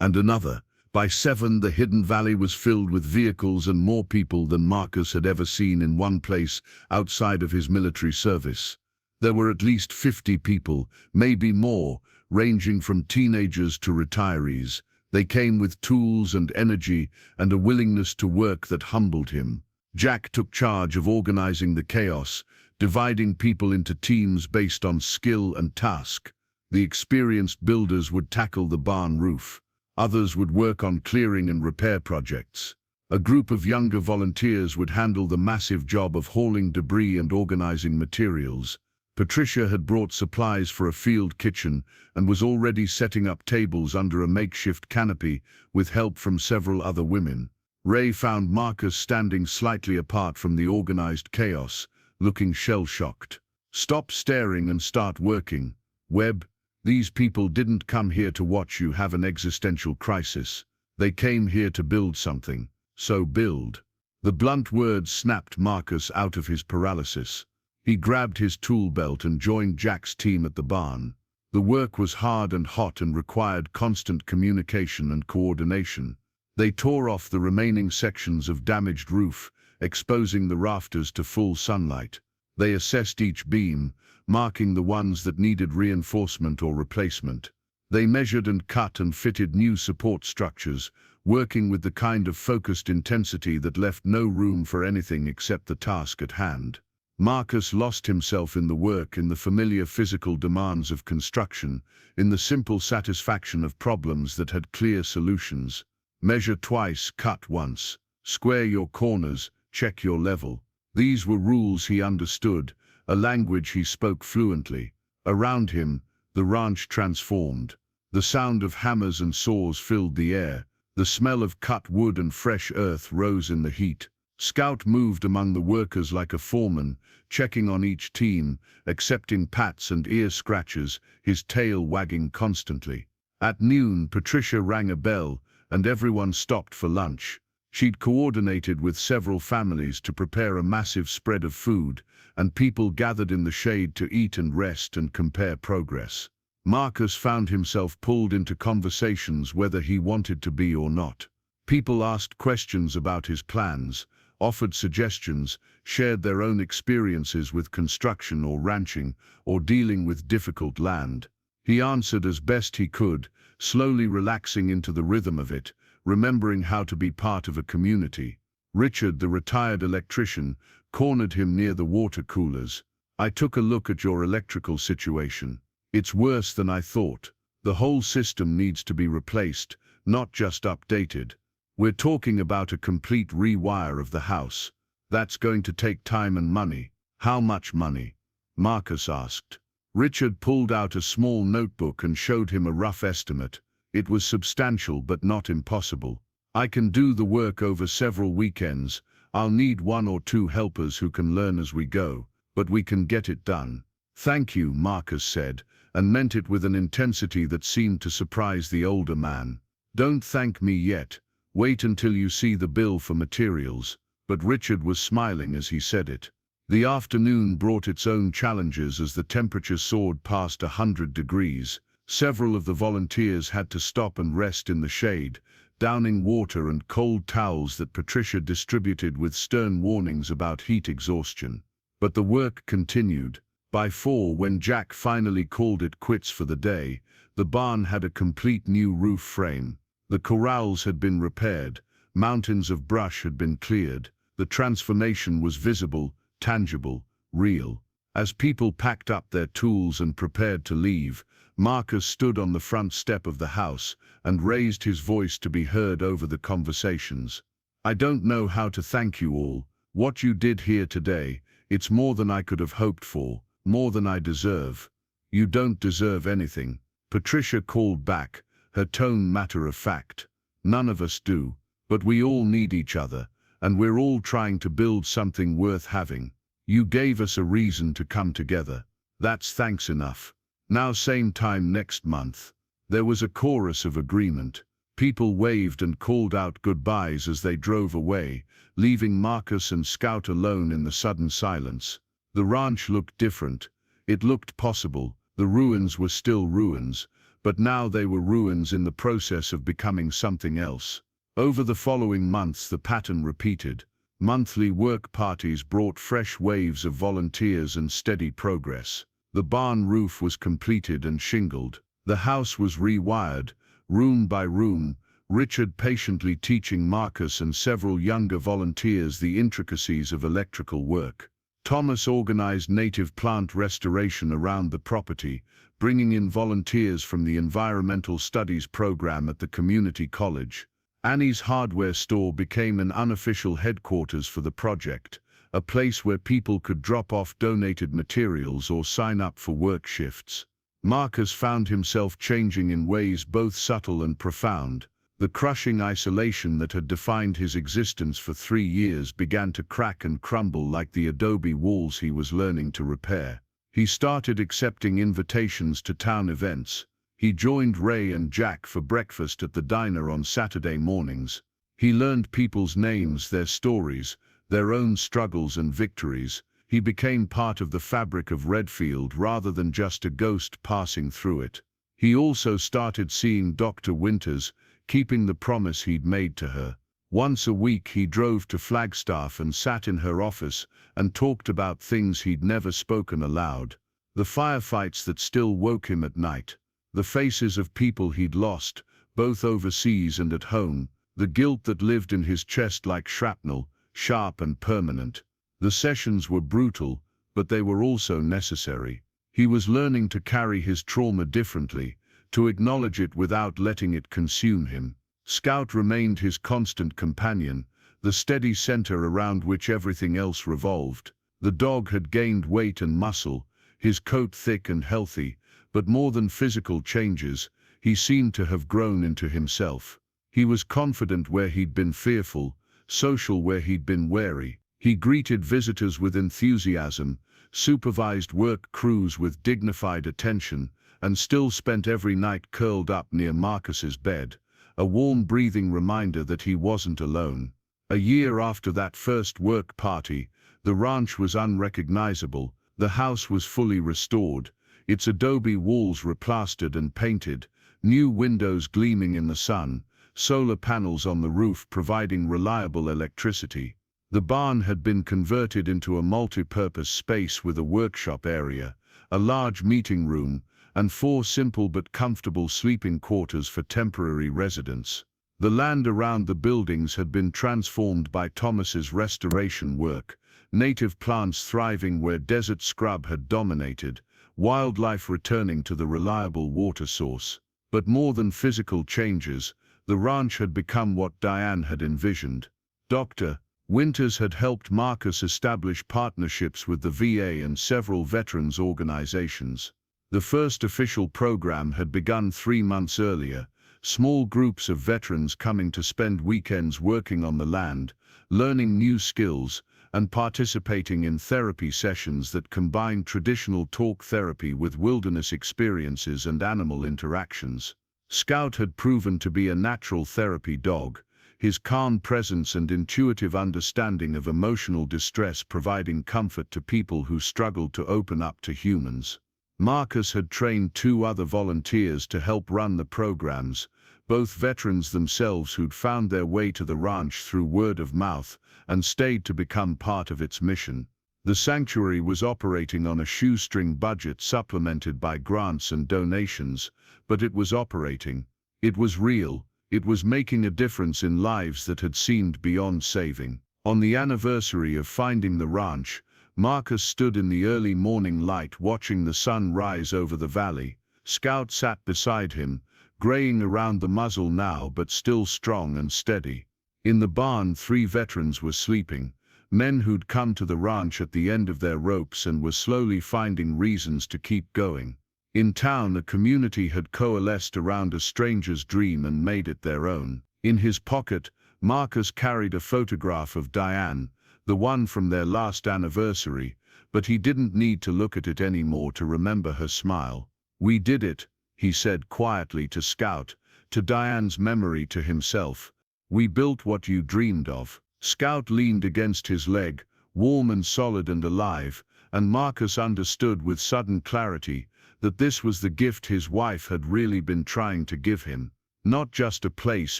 and another. By 7, the hidden valley was filled with vehicles and more people than Marcus had ever seen in one place outside of his military service. There were at least 50 people, maybe more, ranging from teenagers to retirees. They came with tools and energy and a willingness to work that humbled him. Jack took charge of organizing the chaos, dividing people into teams based on skill and task. The experienced builders would tackle the barn roof. Others would work on clearing and repair projects. A group of younger volunteers would handle the massive job of hauling debris and organizing materials. Patricia had brought supplies for a field kitchen and was already setting up tables under a makeshift canopy with help from several other women. Ray found Marcus standing slightly apart from the organized chaos, looking shell-shocked. "Stop staring and start working. Webb, these people didn't come here to watch you have an existential crisis. They came here to build something, so build." The blunt words snapped Marcus out of his paralysis. He grabbed his tool belt and joined Jack's team at the barn. The work was hard and hot and required constant communication and coordination. They tore off the remaining sections of damaged roof, exposing the rafters to full sunlight. They assessed each beam, marking the ones that needed reinforcement or replacement. They measured and cut and fitted new support structures, working with the kind of focused intensity that left no room for anything except the task at hand. Marcus lost himself in the work, in the familiar physical demands of construction, in the simple satisfaction of problems that had clear solutions. Measure twice, cut once. Square your corners, check your level. These were rules he understood, a language he spoke fluently. Around him, the ranch transformed. The sound of hammers and saws filled the air. The smell of cut wood and fresh earth rose in the heat. Scout moved among the workers like a foreman, checking on each team, accepting pats and ear scratches, his tail wagging constantly. At noon, Patricia rang a bell, and everyone stopped for lunch. She'd coordinated with several families to prepare a massive spread of food, and people gathered in the shade to eat and rest and compare progress. Marcus found himself pulled into conversations whether he wanted to be or not. People asked questions about his plans, offered suggestions, shared their own experiences with construction or ranching, or dealing with difficult land. He answered as best he could, slowly relaxing into the rhythm of it, remembering how to be part of a community. Richard, the retired electrician, cornered him near the water coolers. "I took a look at your electrical situation. It's worse than I thought. The whole system needs to be replaced, not just updated. We're talking about a complete rewire of the house. That's going to take time and money." "How much money?" Marcus asked. Richard pulled out a small notebook and showed him a rough estimate. It was substantial but not impossible. "I can do the work over several weekends. I'll need 1 or 2 helpers who can learn as we go, but we can get it done." "Thank you," Marcus said, and meant it with an intensity that seemed to surprise the older man. "Don't thank me yet. Wait until you see the bill for materials." but Richard was smiling as he said it. The afternoon brought its own challenges as the temperature soared past 100 degrees. Several of the volunteers had to stop and rest in the shade, downing water and cold towels that Patricia distributed with stern warnings about heat exhaustion. But the work continued. By 4, when Jack finally called it quits for the day, the barn had a complete new roof frame. The corrals had been repaired, mountains of brush had been cleared. The transformation was visible, tangible, real. As people packed up their tools and prepared to leave, Marcus stood on the front step of the house and raised his voice to be heard over the conversations. "I don't know how to thank you all. What you did here today, it's more than I could have hoped for, more than I deserve." "You don't deserve anything," Patricia called back, her tone matter of fact. "None of us do, but we all need each other, and we're all trying to build something worth having. You gave us a reason to come together. That's thanks enough. Now same time next month." There was a chorus of agreement. People waved and called out goodbyes as they drove away, leaving Marcus and Scout alone in the sudden silence. The ranch looked different. It looked possible. The ruins were still ruins, but now they were ruins in the process of becoming something else. Over the following months the pattern repeated. Monthly work parties brought fresh waves of volunteers and steady progress. The barn roof was completed and shingled. The house was rewired, room by room, Richard patiently teaching Marcus and several younger volunteers the intricacies of electrical work. Thomas organized native plant restoration around the property, bringing in volunteers from the environmental studies program at the community college. Annie's hardware store became an unofficial headquarters for the project, a place where people could drop off donated materials or sign up for work shifts. Marcus found himself changing in ways both subtle and profound. The crushing isolation that had defined his existence for 3 years began to crack and crumble like the adobe walls he was learning to repair. He started accepting invitations to town events. He joined Ray and Jack for breakfast at the diner on Saturday mornings. He learned people's names, their stories, their own struggles and victories. He became part of the fabric of Redfield rather than just a ghost passing through it. He also started seeing Dr. Winters, keeping the promise he'd made to her. Once a week he drove to Flagstaff and sat in her office and talked about things he'd never spoken aloud. The firefights that still woke him at night. The faces of people he'd lost, both overseas and at home. The guilt that lived in his chest like shrapnel, sharp and permanent. The sessions were brutal, but they were also necessary. He was learning to carry his trauma differently, to acknowledge it without letting it consume him. Scout remained his constant companion, the steady center around which everything else revolved. The dog had gained weight and muscle, his coat thick and healthy, but more than physical changes, he seemed to have grown into himself. He was confident where he'd been fearful, social where he'd been wary. He greeted visitors with enthusiasm, supervised work crews with dignified attention, and still spent every night curled up near Marcus's bed, a warm breathing reminder that he wasn't alone. A year after that first work party, the ranch was unrecognizable. The house was fully restored, its adobe walls replastered and painted, new windows gleaming in the sun, solar panels on the roof providing reliable electricity. The barn had been converted into a multi-purpose space with a workshop area, a large meeting room, and 4 simple but comfortable sleeping quarters for temporary residents. The land around the buildings had been transformed by Thomas's restoration work, native plants thriving where desert scrub had dominated, wildlife returning to the reliable water source. But more than physical changes, the ranch had become what Diane had envisioned. Dr. Winters had helped Marcus establish partnerships with the VA and several veterans organizations. The first official program had begun 3 months earlier, small groups of veterans coming to spend weekends working on the land, learning new skills, and participating in therapy sessions that combined traditional talk therapy with wilderness experiences and animal interactions. Scout had proven to be a natural therapy dog, his calm presence and intuitive understanding of emotional distress providing comfort to people who struggled to open up to humans. Marcus had trained 2 other volunteers to help run the programs, both veterans themselves who'd found their way to the ranch through word of mouth and stayed to become part of its mission. The sanctuary was operating on a shoestring budget supplemented by grants and donations, but it was operating. It was real. It was making a difference in lives that had seemed beyond saving. On the anniversary of finding the ranch, Marcus stood in the early morning light watching the sun rise over the valley. Scout sat beside him, graying around the muzzle now but still strong and steady. In the barn 3 veterans were sleeping, men who'd come to the ranch at the end of their ropes and were slowly finding reasons to keep going. In town, a community had coalesced around a stranger's dream and made it their own. In his pocket, Marcus carried a photograph of Diane, the one from their last anniversary, but he didn't need to look at it anymore to remember her smile. "We did it," he said quietly to Scout, to Diane's memory to himself. "We built what you dreamed of." Scout leaned against his leg, warm and solid and alive, and Marcus understood with sudden clarity that this was the gift his wife had really been trying to give him. Not just a place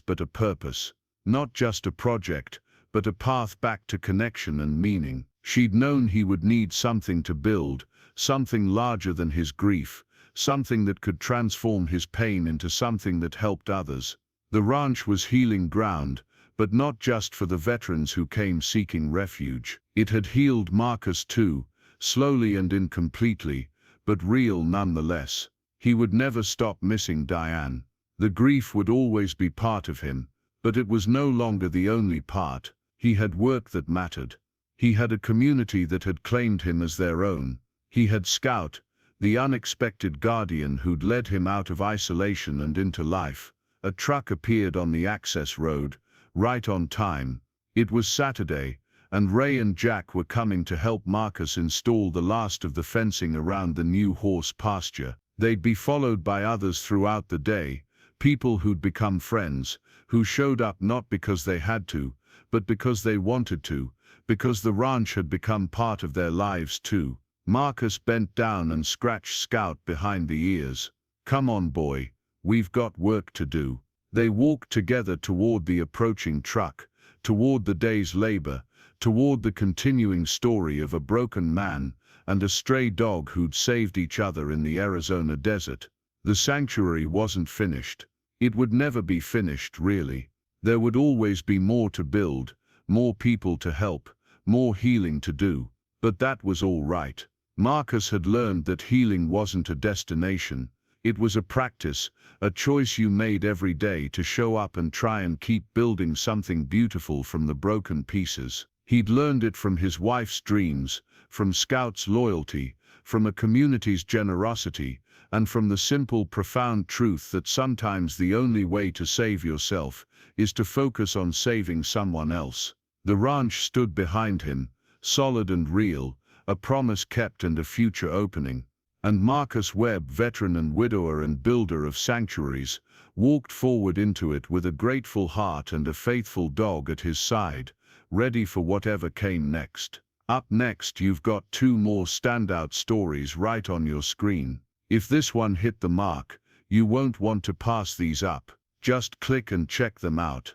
but a purpose. Not just a project, but a path back to connection and meaning. She'd known he would need something to build, something larger than his grief, something that could transform his pain into something that helped others. The ranch was healing ground, but not just for the veterans who came seeking refuge. It had healed Marcus too, slowly and incompletely, but real nonetheless. He would never stop missing Diane. The grief would always be part of him, but it was no longer the only part. He had work that mattered. He had a community that had claimed him as their own. He had Scout, the unexpected guardian who'd led him out of isolation and into life. A truck appeared on the access road, right on time. It was Saturday, and Ray and Jack were coming to help Marcus install the last of the fencing around the new horse pasture. They'd be followed by others throughout the day, people who'd become friends, who showed up not because they had to, but because they wanted to, because the ranch had become part of their lives too. Marcus bent down and scratched Scout behind the ears. "Come on, boy, we've got work to do." They walked together toward the approaching truck, toward the day's labor, toward the continuing story of a broken man and a stray dog who'd saved each other in the Arizona desert. The sanctuary wasn't finished. It would never be finished, really. There would always be more to build, more people to help, more healing to do. But that was all right. Marcus had learned that healing wasn't a destination. It was a practice, a choice you made every day to show up and try and keep building something beautiful from the broken pieces. He'd learned it from his wife's dreams, from Scout's loyalty, from a community's generosity, and from the simple, profound truth that sometimes the only way to save yourself is to focus on saving someone else. The ranch stood behind him, solid and real, a promise kept and a future opening. And Marcus Webb, veteran and widower and builder of sanctuaries, walked forward into it with a grateful heart and a faithful dog at his side, ready for whatever came next. Up next, you've got 2 more standout stories right on your screen. If this one hit the mark, you won't want to pass these up. Just click and check them out.